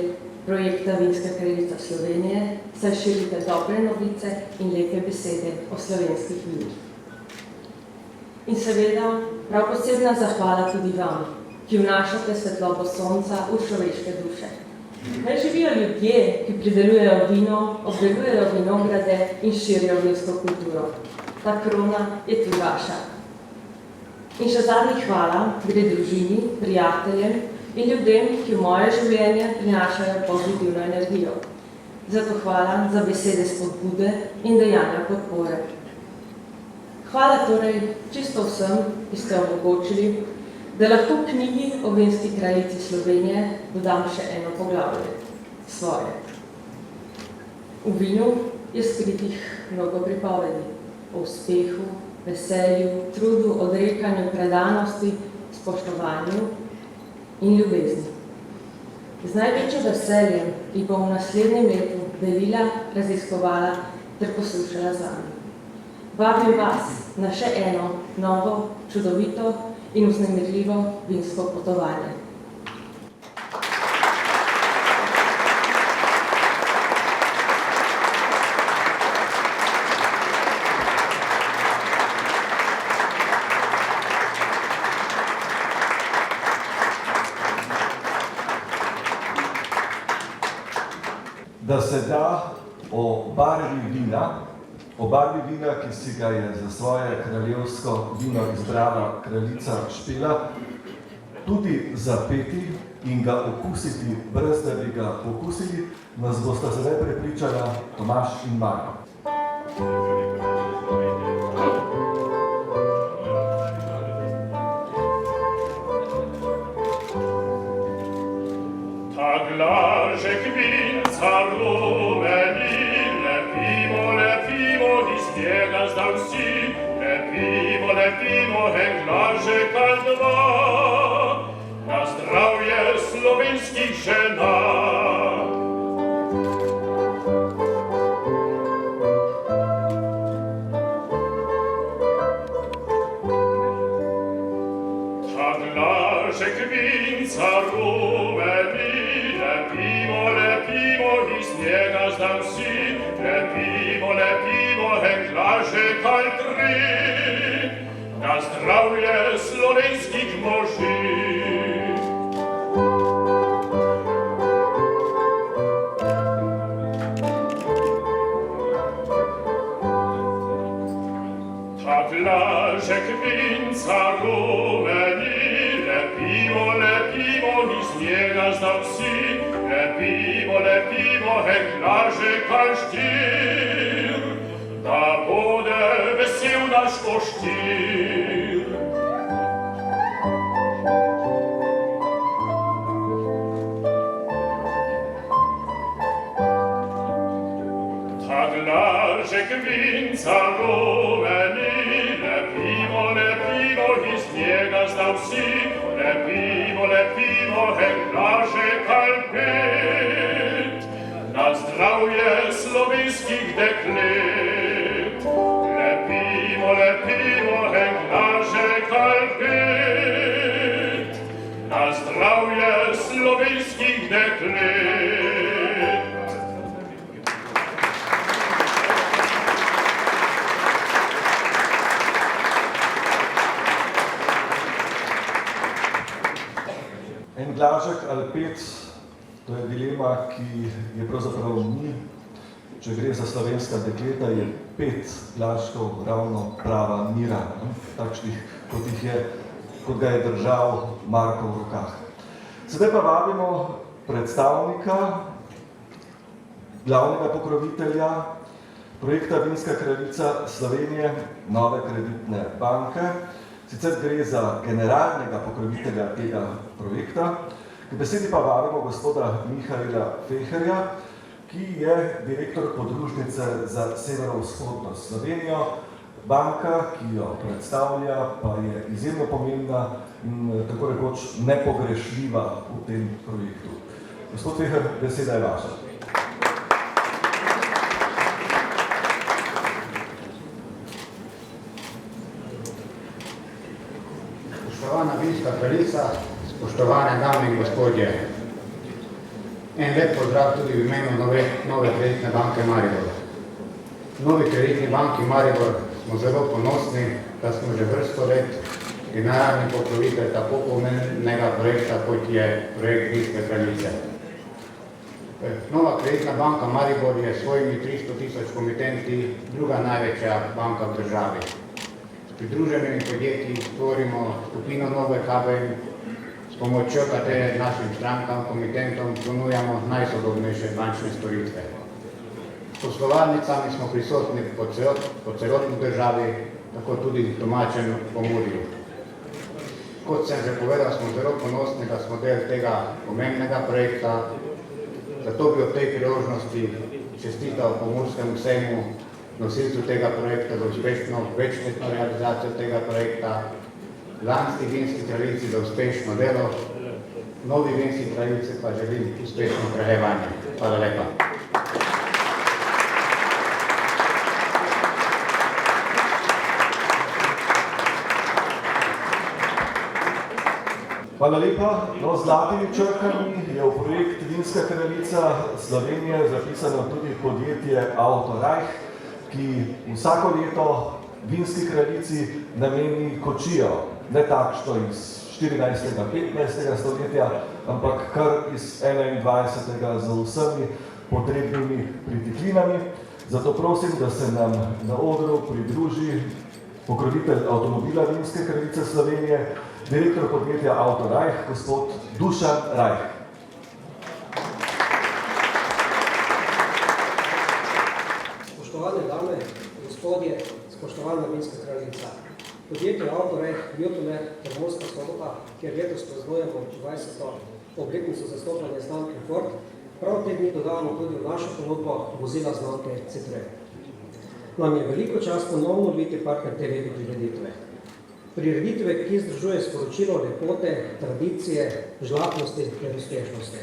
[SPEAKER 6] projekta Vinska kraljica Slovenije, saj širite dobre novice in lepe besede o slovenskih vinih. In seveda, prav posebna zahvala tudi vam, ki vnašate svetlobo sonca v človeške duše. Naj živijo ljudje, ki pridelujejo vino, obdelujejo vinograde in širijo vinsko kulturo. Ta krona je tudi vaša. In še zadnji hvala gre družini, prijateljem in ljudem, ki v moje življenje prinašajo pozitivno energijo. Zato hvala za besede spodbude in dejanja podpore. Hvala torej čisto vsem, ki ste omogočili, da lahko v knjigi o vinski kraljici Slovenije dodam še eno poglavje, svoje. V vinu je skritih mnogo pripovedi o uspehu, veselju, trudu, odrekanju, predanosti, spoštovanju in ljubezni. Z največjim veseljem jih bom v naslednjem letu delila, raziskovala ter poslušala z vami. Vabim vas na še eno novo, čudovito in vznemirljivo vinsko potovanje.
[SPEAKER 1] Da se da o barvi vina, ki si ga je za svoje kraljevsko vino izbrala kraljica Špela, tudi zapeti in ga okusiti, brez da bi ga pokusili, nas bosta sedaj prepričala Tomaž in Marko.
[SPEAKER 7] Ta glažek vinca rumeni, lepimo, iz njega zdam si, lepimo, en glažek ali dva, na zdravje slovenskih žena. Ta glažek vinca rumeni, lepimo, iz njega zdam si, lepimo, en glažek ali tri, na zdravje slovenskih moži. Ta glažek vinca rumeni, lepimo, iz njega zdam si, lepimo, en glažek ali štir, da bude vesel naš koštir. Ta glažek vinca rumeni, lepimo, iz njega zdam si, lepimo, en glažek ali pet, na zdravje slovenskih deklet. Lepimo, en glažek ali pet, na zdravje slovenskih deklet.
[SPEAKER 1] En glažek ali pet, to je dilema, ki je pravzaprav ni. Če gre za slovenska dekleta, je 5 glažkov ravno prava mira, takšnih, kot ga je držal Marko v rokah. Sedaj pa vabimo predstavnika, glavnega pokrovitelja projekta Vinska kraljica Slovenije, Nove kreditne banke. Sicer gre za generalnega pokrovitelja tega projekta. K besedi pa vabimo gospoda Mihaela Feherja, ki je direktor podružnice za severovzhodno Slovenijo. Banka, ki jo predstavlja, pa je izjemno pomembna in tako rekoč nepogrešljiva v tem projektu. Gospod Feher, beseda je vaša.
[SPEAKER 8] Spoštovana vinska kraljica, spoštovane dame in gospodje. En lep pozdrav tudi v imenu nove kreditne banke Maribor. Novi kreditni banki Maribor smo zelo ponosni, da smo že vrsto let generalni pokrovitelj tako pomembnega projekta, kot je projekt Vinske kraljice. Nova kreditna banka Maribor je s svojimi 300.000 komitenti druga največja banka v državi. S pridruženimi podjetji tvorimo skupino Nove KBM, s pomočjo katere našim strankam, komitentom ponujamo najsodobnejše bančne storitve. S poslovalnicami smo prisotni po celotni državi, tako tudi v domačem Pomurju. Kot sem že povedal, smo zelo ponosni, da smo del tega pomembnega projekta. Zato bi ob tej priložnosti čestital Pomurskemu sejmu, nosilcu tega projekta, za uspešno večletno realizacijo tega projekta, Lanski vinski kraljici za uspešno delo, novi vinski kraljici pa želim uspešno kraljevanje. Hvala lepa.
[SPEAKER 1] Hvala lepa. No, z zlatimi črkami je v projekt Vinska kraljica Slovenije zapisano tudi podjetje Autorajh, ki vsako leto vinski kraljici nameni kočijo, ne takšno iz 14. 15. stoletja, ampak kar iz 21. z vsemi potrebnimi pritiklinami. Zato prosim, da se nam na odru pridruži pokrovitelj avtomobila Vinske kraljice Slovenije, direktor podjetja Autorajh, gospod Dušan Rajh.
[SPEAKER 9] Spoštovane dame, gospodje, spoštovana Vinska kraljica. Podjetje Autorajh Ljutomer Trbovska Sobota, kjer letos praznujemo 20. obletnico zastopanja znamke Ford, prav te dni dodajamo tudi v našo ponudbo vozila znamke Citroen. Nam je veliko čast ponovno biti partner te lepe prireditve. Prireditve, ki združuje sporočilo lepote, tradicije, žlahtnosti in uspešnosti.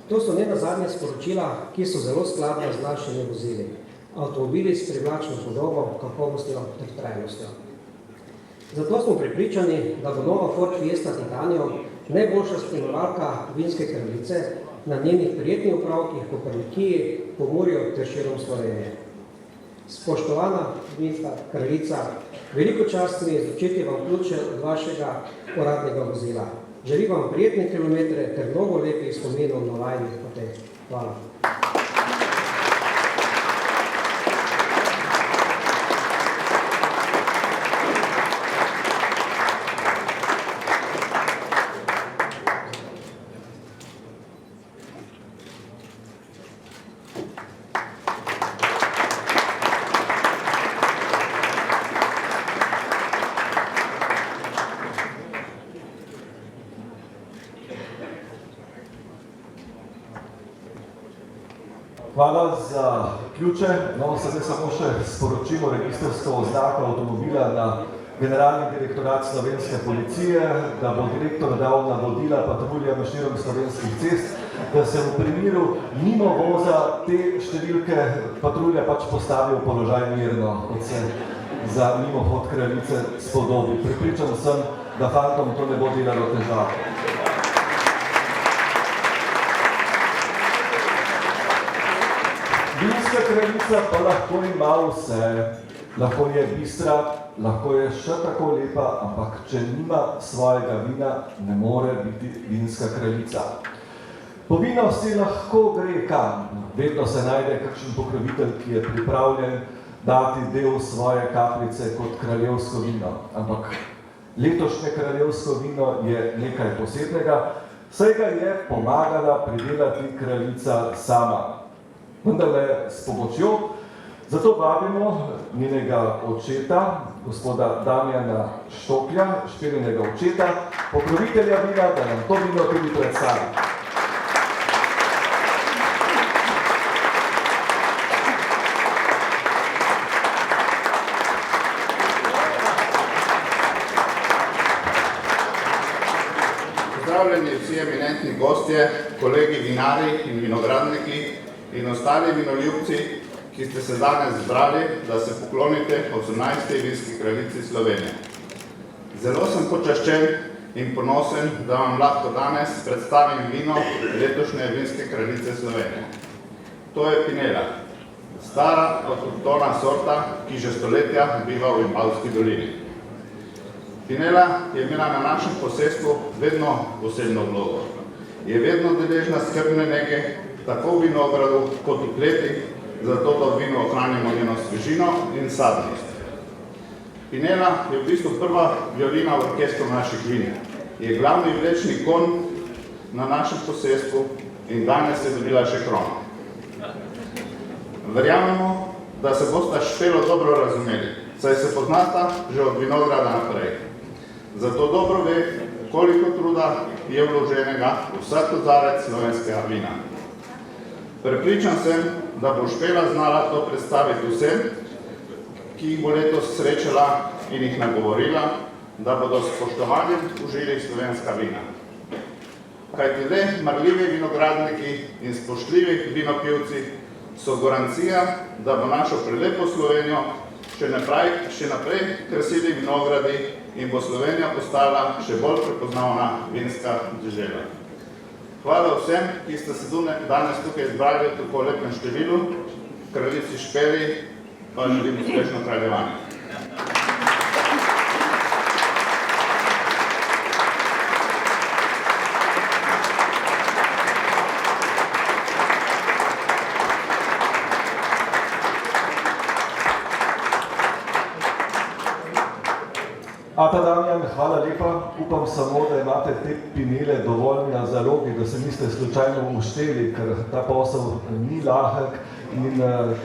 [SPEAKER 9] To so nenazadnje sporočila, ki so zelo skladne z našimi vozili. Avtomobili s privlačno podobo, kakovostjo ter trajnostjo. Zato smo prepričani, da bo nova Ford Fiesta Titanium najboljša spremljevalka Vinske kraljice na njenih prijetnih opravkih po Prlekiji, Pomurju ter širom Slovenije. Spoštovana Vinska kraljica, veliko čast mi je izročiti vam ključe od vašega uradnega vozila. Želim vam prijetne kilometre ter mnogo lepih spominov na vajnih poteh. Hvala.
[SPEAKER 1] Hvala za ključe. No, sedaj samo še sporočimo registrsko oznako avtomobila na Generalni direktorat Slovenske policije, da bo direktor dal navodila patruljam širom slovenskih cest, da se v primeru mimo voza te številke patrulja pač postavi v položaj mirno, kot se za mimohod kraljice spodobi. Pripričan sem, da fantom to ne bo delalo težav. Vinska kraljica pa lahko ima vse. Lahko je bistra, lahko je še tako lepa, ampak če nima svojega vina, ne more biti vinska kraljica. Po vino si lahko gre kam. Vedno se najde kakšen pokrovitelj, ki je pripravljen dati del svoje kapljice kot kraljevsko vino. Ampak letošnje kraljevsko vino je nekaj posebnega, saj ga je pomagala pridelati kraljica sama. Vendarle s pomočjo. Zato vabimo njenega očeta, gospoda Damjana Štoklja, špirinega očeta, pokrovitelja vina, da nam to vino tudi predstavi.
[SPEAKER 10] Pozdravljeni vsi eminentni gostje, kolegi vinari in vinogradniki in ostali vinoljubci, ki ste se danes zbrali, da se poklonite 18. vinski kraljici Slovenije. Zelo sem počaščen, in ponosen, da vam lahko danes predstavim vino letošnje vinske kraljice Slovenije. To je Pinela, stara avtohtona sorta, ki že stoletja biva v Vipavski dolini. Pinela je imela na našem posestvu vedno posebno vlogo. Je vedno deležna skrbne nege, tako v vinogradu kot v kleti, zato da v vinu ohranimo njeno svežino in sadnost. Pinela je v bistvu prva violina v orkestru naših vin. Je glavni vlečni konj na našem posestvu in danes je dobila še krono. Verjamemo, da se bosta Špelo dobro razumeli, saj se poznata že od vinograda naprej. Zato dobro ve, koliko truda je vloženega v vsak kozarec slovenskega vina. Prepričan sem, da bo Špela znala to predstaviti vsem, ki jih bo letos srečala in jih nagovorila, da bodo s spoštovanjem užili slovenska vina. Kajti le marljivi vinogradniki in spoštljivi vinopivci so garancija, da bo našo prelepo Slovenijo še naprej krasili vinogradi in bo Slovenija postala še bolj prepoznavna vinska dežela. Hvala vsem, ki ste se danes tukaj zbrali v tako lepem številu. Kraljici Špeli pa želim uspešno kraljevanje.
[SPEAKER 1] Ata Damjan, hvala lepa. Upam samo, da imate te Pinele dovolj na zalogi, da se niste slučajno ušteli, ker ta posel ni lahek in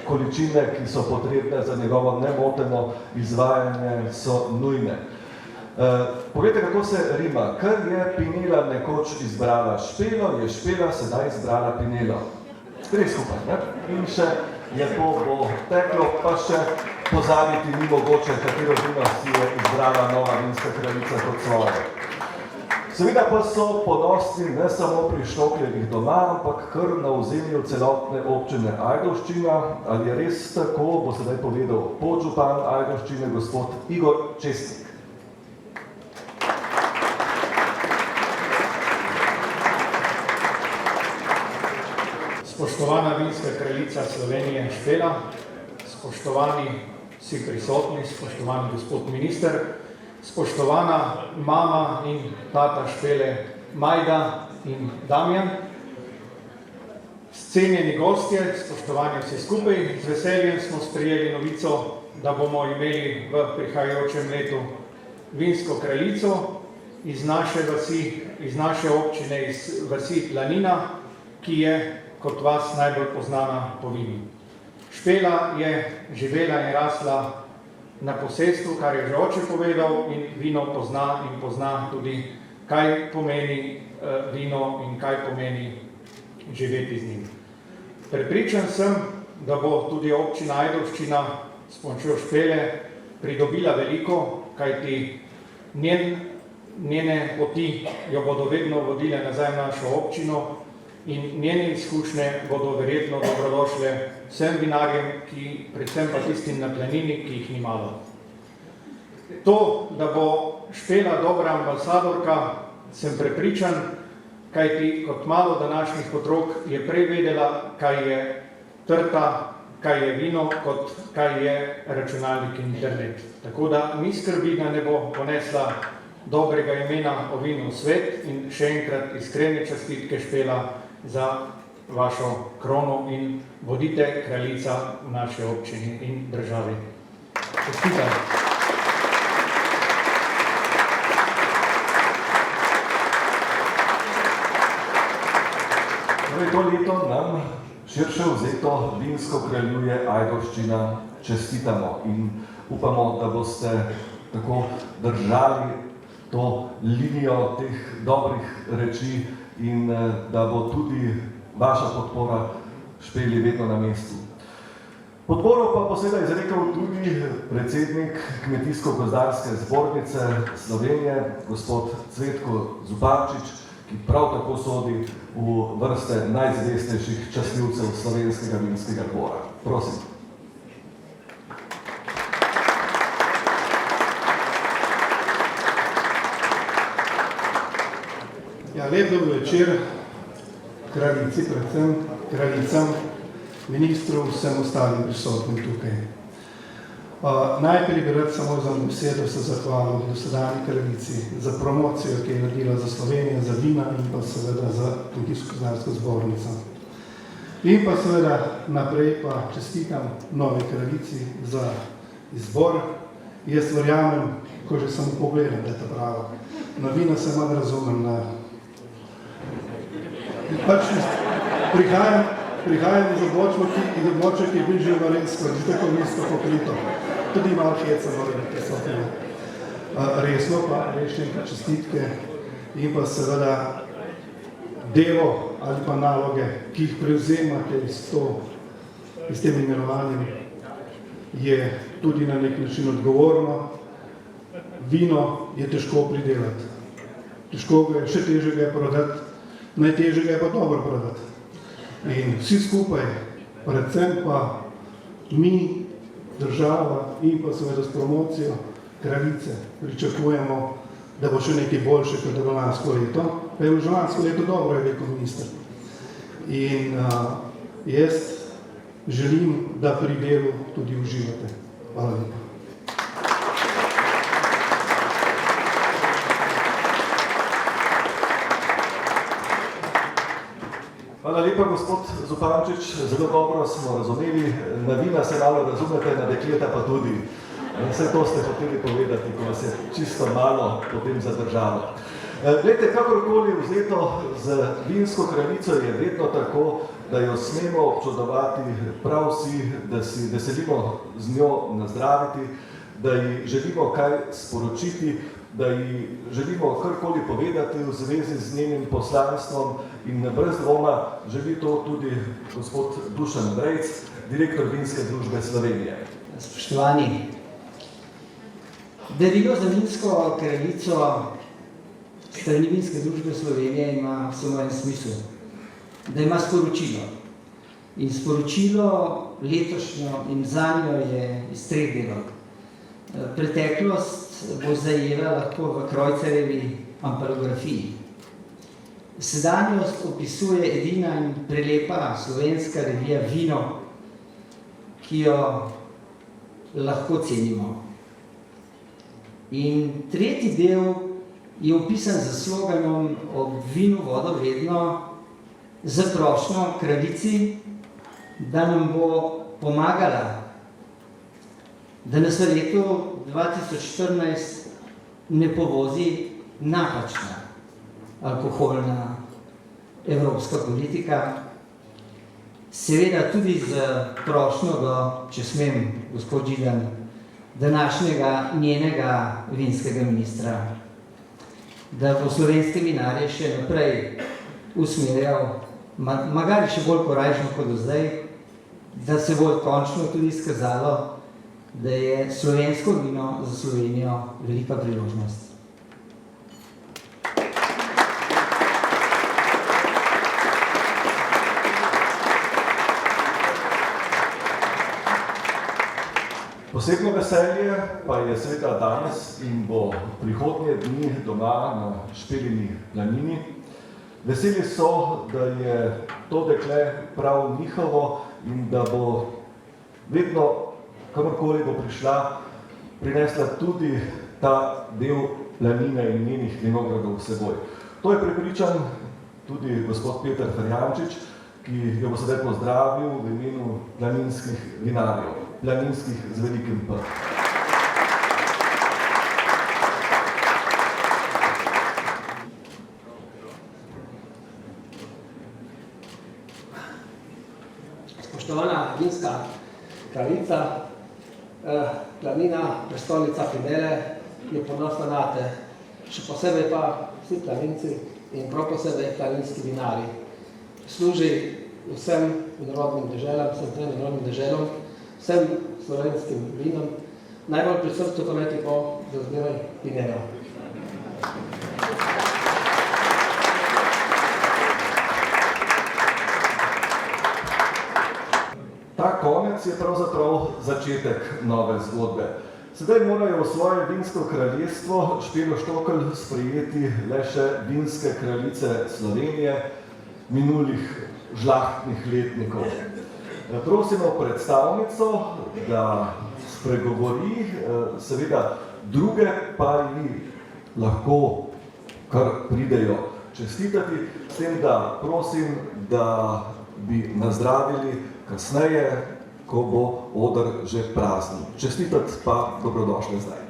[SPEAKER 1] količine, ki so potrebne za njegovo nemoteno izvajanje, so nujne. Poglejte, kako se rima. Ker je Pinela nekoč izbrala Špelo, je Špela sedaj izbrala Pinelo. Gre skupaj, ne? In še lepo bo teklo, pa še pozabiti ni mogoče, katero vino si je izbrala nova vinska kraljica kot svoje. Seveda pa so ponosni ne samo pri Štoklevih doma, ampak kar na ozemlju celotne občine Ajdovščina. Ali je res tako, bo sedaj povedal podžupan Ajdovščine, gospod Igor Česnik.
[SPEAKER 11] Spoštovana vinska kraljica Slovenije Špela, spoštovani vsi prisotni, spoštovani gospod minister, spoštovana mama in tata Špele Majda in Damjan, cenjeni gostje, spoštovani vsi skupaj, z veseljem smo sprejeli novico, da bomo imeli v prihajajočem letu vinsko kraljico iz naše vasi, iz naše občine, iz vasi Planina, ki je kot vas najbolj poznana po vinu. Špela je živela in rasla na posestvu, kar je že oče povedal, in vino pozna in pozna tudi, kaj pomeni vino in kaj pomeni živeti z njim. Prepričan sem, da bo tudi občina Ajdovščina s pomočjo Špele pridobila veliko, kajti njene poti jo bodo vedno vodile nazaj v našo občino in njene izkušnje bodo verjetno dobrodošle vsem vinarjem, predvsem pa tistim na Planini, ki jih ni malo. To, da bo Špela dobra ambasadorka, sem prepričan, kajti kot malo današnjih otrok je prej vedela, kaj je trta, kaj je vino, kot kaj je računalnik in internet. Tako da ni skrbi, da ne bo ponesla dobrega imena o vinu v svet in še enkrat iskrene čestitke Špela za vašo krono in bodite kraljica v naši občini in državi. Čestitam.
[SPEAKER 1] To leto nam širše vzeto vinsko kraljuje Ajdovščina čestitamo in upamo, da boste tako držali to linijo teh dobrih reči in da bo tudi vaša podpora Špeli vedno na mestu. Podporo pa bo seveda izrekel tudi predsednik Kmetijsko-gozdarske zbornice Slovenije, gospod Cvetko Zupančič, ki prav tako sodi v vrste najzvestejših častilcev slovenskega vinskega dvora. Prosim.
[SPEAKER 2] Lep dober večer kraljici, predvsem kraljicam, ministru, vsem ostalim prisotnim tukaj. Najprej bi rad samo za besedo se zahvalil dosedanji kraljici za promocijo, ki je naredila za Slovenijo, za vina in pa seveda za Kmetijsko-gozdarsko zbornico. In pa seveda naprej pa čestitam novi kraljici za izbor. Jaz verjamem, ko že samo pogledam, da je ta prava. Na vina se manj razumem. Pač prihajam iz območja, ki je bil že varensko, že tako nizko pokrito. Tudi malo heca mora biti prisotno. Resno pa rešim čestitke in pa seveda delo ali pa naloge, ki jih prevzemate s tem imenovanjem, je tudi na nek način odgovorno. Vino je težko pridelati. Težko ga je, še težje ga je prodati, najtežje ga je pa dobro prodati. In vsi skupaj, predvsem pa mi, država in pa seveda s promocijo kraljice, pričakujemo, da bo še nekaj boljše kot je lansko leto. Pa je že lansko leto dobro, je rekel minister. In jaz želim, da pri delu tudi uživate. Hvala lepa.
[SPEAKER 1] Hvala lepa, gospod Zupančič. Zelo dobro smo razumeli. Na vina se malo razumete, na dekleta pa tudi. Vse to ste hoteli povedati, ko vas je čisto malo potem zadržalo. Glejte, kakorkoli vzeto z vinsko kraljico je vedno tako, da jo smemo občudovati prav vsi, da si veselimo z njo nazdraviti, da ji želimo kaj sporočiti, da ji želimo karkoli povedati v zvezi z njenim poslanstvom in brez dvoma želi to tudi gospod Dušan Brejc, direktor Vinske družbe Slovenije.
[SPEAKER 12] Spoštovani, darilo za vinsko kraljico strani Vinske družbe Slovenije ima samo en smisel, da ima sporočilo. In sporočilo letošnjo in zanjo je iz 3 delov. Preteklost bo zajela lahko v Krojcarjevi ampelografiji. Sedanjost opisuje edina in prelepa slovenska revija Vino, ki jo lahko cenimo. In 3. del je opisan z sloganom ob vinu vodo vedno, z prošnjo kraljici, da nam bo pomagala, da nas v letu 2014 ne povozi napačna alkoholna evropska politika. Seveda tudi z prošnjo do, če smem, gospod Židan, današnjega njenega vinskega ministra, da bo slovenske vinarje še naprej usmerjal, magari še bolj korajžno kot do zdaj, da se bo končno tudi izkazalo, da je slovensko vino za Slovenijo velika priložnost.
[SPEAKER 1] Posebno veselje pa je seveda danes in bo prihodnje dni doma na Špeljini planini. Veseli so, da je to dekle prav njihovo in da bo vedno, kamorkoli bo prišla, prinesla tudi ta del planine in njenih vinogradov s seboj. To je prepričan tudi gospod Peter Ferjančič, ki jo bo sedaj pozdravil v imenu planinskih vinarjev. Planinskih z velikim P.
[SPEAKER 9] Spoštovana vinska kraljica, planina, prestolnica Primele, je ponosna nate. Še posebej pa vsi planinci in prav posebej planinski vinari. Služi vsem vinorodnim deželam, vsem 3 vinorodnim deželom, vsem slovenskim vinom, najbolj pri srcu pa naj bo za zmeraj Pinero.
[SPEAKER 1] Ta konec je pravzaprav začetek nove zgodbe. Sedaj morajo v svoje vinsko kraljestvo Špelo Štokl sprejeti le še vinske kraljice Slovenije minulih žlahtnih letnikov. Prosimo predstavnico, da spregovori, seveda druge pa ji lahko kar pridejo čestitati, s tem, da prosim, da bi nazdravili kasneje, ko bo oder že prazen. Čestitati pa dobrodošli zdaj.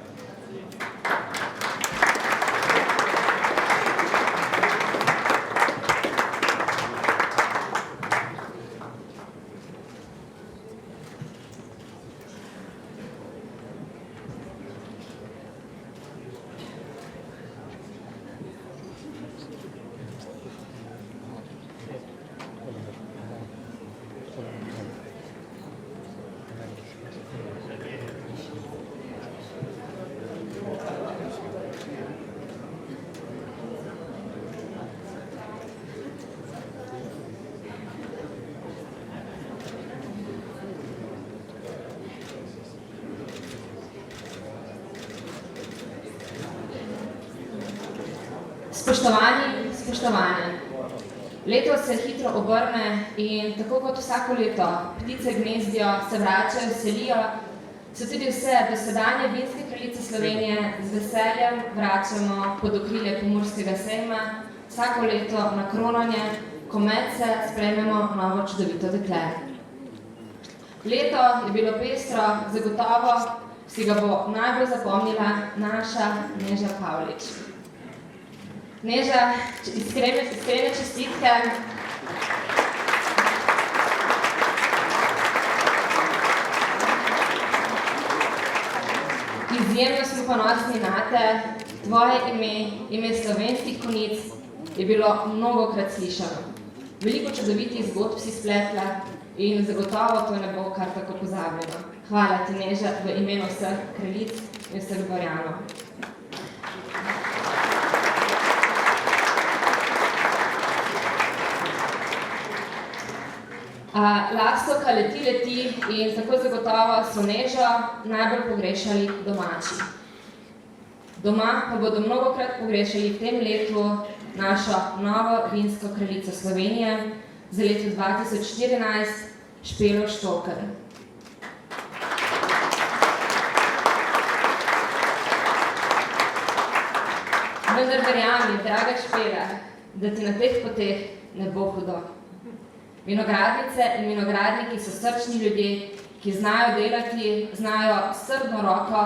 [SPEAKER 13] Spoštovani, spoštovane, leto se hitro obrne in tako kot vsako leto ptice gnezdijo, se vračajo, selijo, se tudi vse dosedanje vinske kraljice Slovenije z veseljem vračamo pod okrilje Pomurskega sejma, vsako leto na kronanje, ko medse sprejmemo novo čudovito dekle. Leto je bilo pestro, zagotovo si ga bo najbolj zapomnila naša Neža Pavlič. Neža, iskrene čestitke. Izjemno smo ponosni nate, tvoje ime slovenskih konic je bilo mnogokrat slišano. Veliko čudovitih zgodb si spletla in zagotovo to ne bo kar tako pozabljeno. Hvala ti, Neža, v imenu vseh kraljic in vseh dvorjanov. Lastovka leti in tako zagotovo so Nežo najbolj pogrešali domači. Doma pa bodo mnogokrat pogrešali v tem letu našo novo vinsko kraljico Slovenije za leto 2014, Špelo Štokl. Vendar verjami, draga Špela, da ti na teh poteh ne bo hudo. Vinogradnice in vinogradniki so srčni ljudje, ki znajo delati, znajo srdno roko,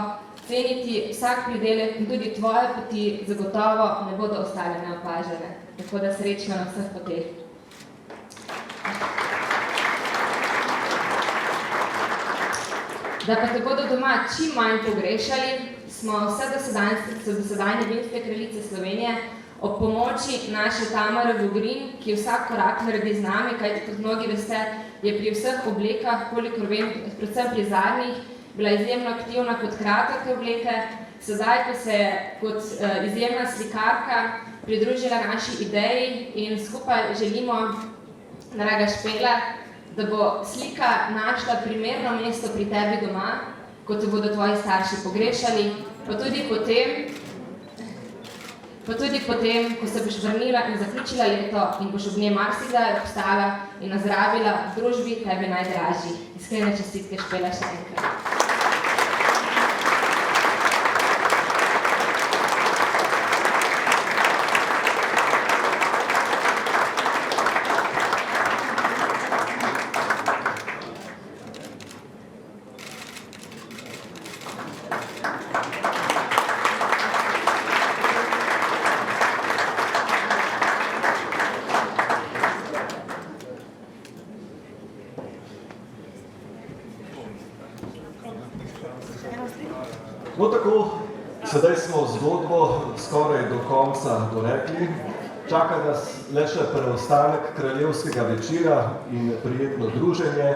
[SPEAKER 13] ceniti vsak pridelek in tudi tvoje poti zagotovo ne bodo ostale neopažene. Tako da srečno na vseh poteh. Da pa te bodo doma čim manj pogrešali, smo vse dosedanje vinske kraljice Slovenije ob pomoči naše Tamare Vogrin, ki vsak korak naredi z nami, kajti kot mnogi veste, je pri vseh oblekah, kolikor vem, predvsem pri zadnjih, bila izjemno aktivna kot kreatorka obleke, sedaj pa se je kot izjemna slikarka pridružila naši ideji in skupaj želimo, draga Špela, da bo slika našla primerno mesto pri tebi doma, kot te bodo tvoji starši pogrešali, pa tudi potem, ko se boš vrnila in zaključila leto in boš ob njej marsikdaj obstala in nazdravila v družbi tebi najdražjih. Iskrene čestitke, Špela, še enkrat.
[SPEAKER 1] No tako, sedaj smo zgodbo skoraj do konca dorekli. Čaka nas le še preostanek kraljevskega večera in prijetno druženje.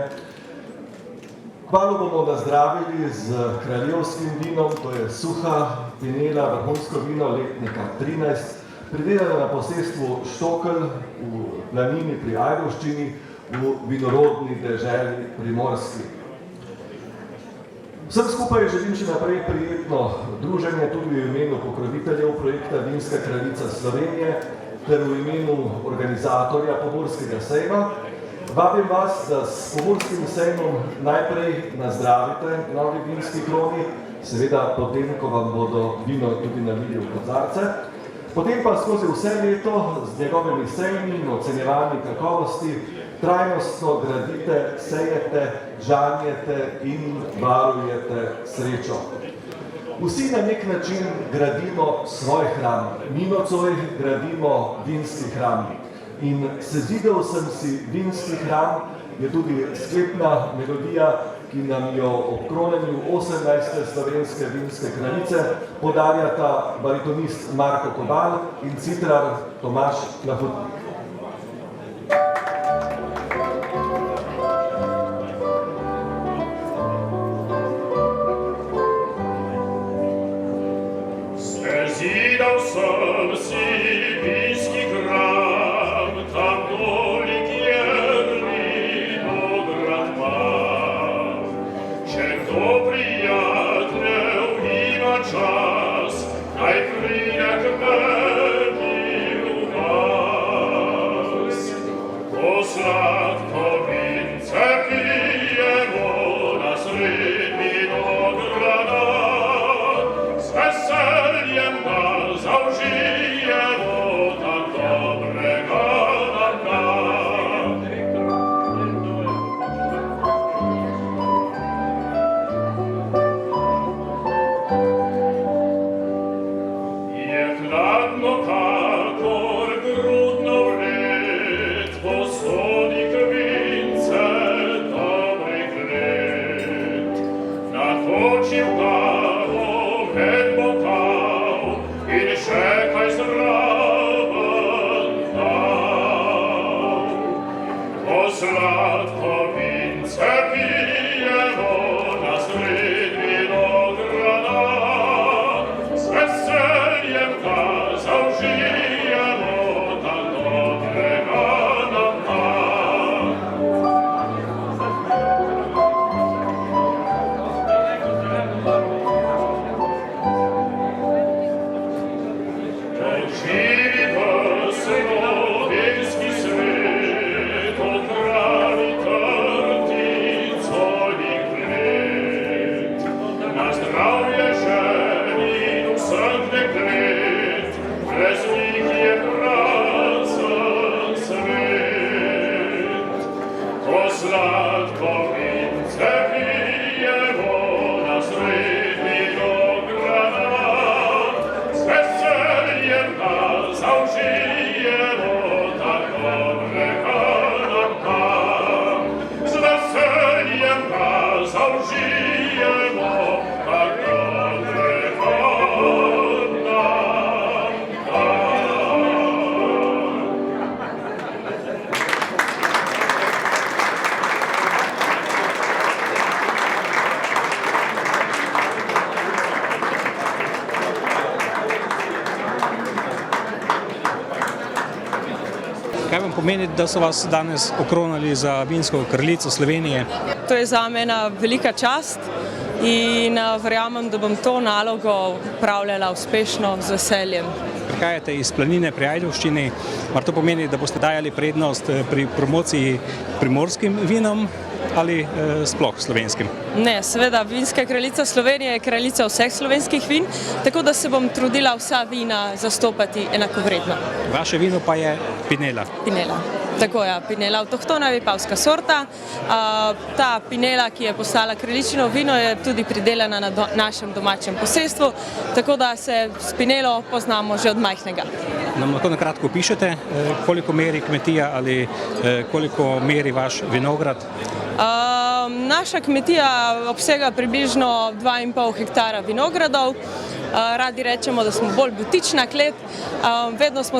[SPEAKER 1] Kmalu bomo nazdravili z kraljevskim vinom, to je suha vinela, vrhunsko vino letnika 13, pridelano na posestvu Štokl v planini pri Ajdovščini v vinorodni deželi Primorski. Vsem skupaj želim še naprej prijetno druženje tudi v imenu pokroviteljev projekta Vinska kraljica Slovenije ter v imenu organizatorja Pomurskega sejma. Vabim vas, da s Pomurskim sejmom najprej nazdravite novi vinski kroni, seveda potem, ko vam bodo vino tudi nalili v kozarce. Potem pa skozi vse leto z njegovimi sejmi in ocenjevanji kakovosti trajnostno gradite, sejete, žanjete in varujete srečo. Vsi na nek način gradimo svoj hram, mi nocoj gradimo vinski hram. In sezidel sem si vinski hram je tudi sklepna melodija, ki nam jo ob kronenju 18. slovenske vinske kraljice podarjata baritonist Marko Kobal in citrar Tomaž Lahutnik.
[SPEAKER 7] Sezidal sem si vinski hram, tam doli, kjer vinograd ima. Če kdo prijateljev ima čas, naj pride k meni v vas. Ko sladko vince pijemo na sred vinograda, s veseljem ga zaužijemo tak dobrega dana. Je hladno kakor grudno led, posodi k vince dobrih let. Natočil ga bom en bokal in še kaj zraven dal. Ko sladko vince pijemo na sred vinograda, s veseljem ga zaužijemo tak dobrega dana. Živi v slovenski svet, okrali trtico in let. Na zdravje ženi in vseh deklet, brez njih je prazen svet. Ko sladko vince pijemo na sred vinograda, s veseljem ga zaužijemo tak dobrega dana. S veseljem ga zaužijemo tak dobrega dana.
[SPEAKER 5] Kaj vam pomeni, da so vas danes okronali za vinsko kraljico Slovenije?
[SPEAKER 6] To je zame ena velika čast in verjamem, da bom to nalogo opravljala uspešno, z veseljem.
[SPEAKER 5] Prihajate iz planine pri Ajdovščini, mar to pomeni, da boste dajali prednost pri promociji primorskim vinom ali sploh slovenskim?
[SPEAKER 6] Ne, seveda, vinska kraljica Slovenije je kraljica vseh slovenskih vin, tako da se bom trudila vsa vina zastopati enakovredno.
[SPEAKER 5] Vaše vino pa je Pinela.
[SPEAKER 6] Pinela. Tako je, Pinela avtohtona vipavska sorta. Ta Pinela, ki je postala kraljičino vino, je tudi pridelana na našem domačem posestvu, tako da se s Pinelo poznamo že od majhnega.
[SPEAKER 5] Nam lahko na kratko pišete, koliko meri kmetija ali koliko meri vaš vinograd?
[SPEAKER 6] Naša kmetija obsega približno 2,5 hektara vinogradov. Radi rečemo, da smo bolj butična klet. Vedno smo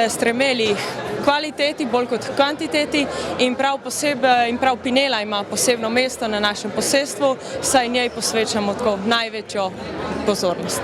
[SPEAKER 6] stremeli kvaliteti bolj kot kvantiteti in prav Pinela ima posebno mesto na našem posestvu, saj njej posvečamo tako največjo pozornost.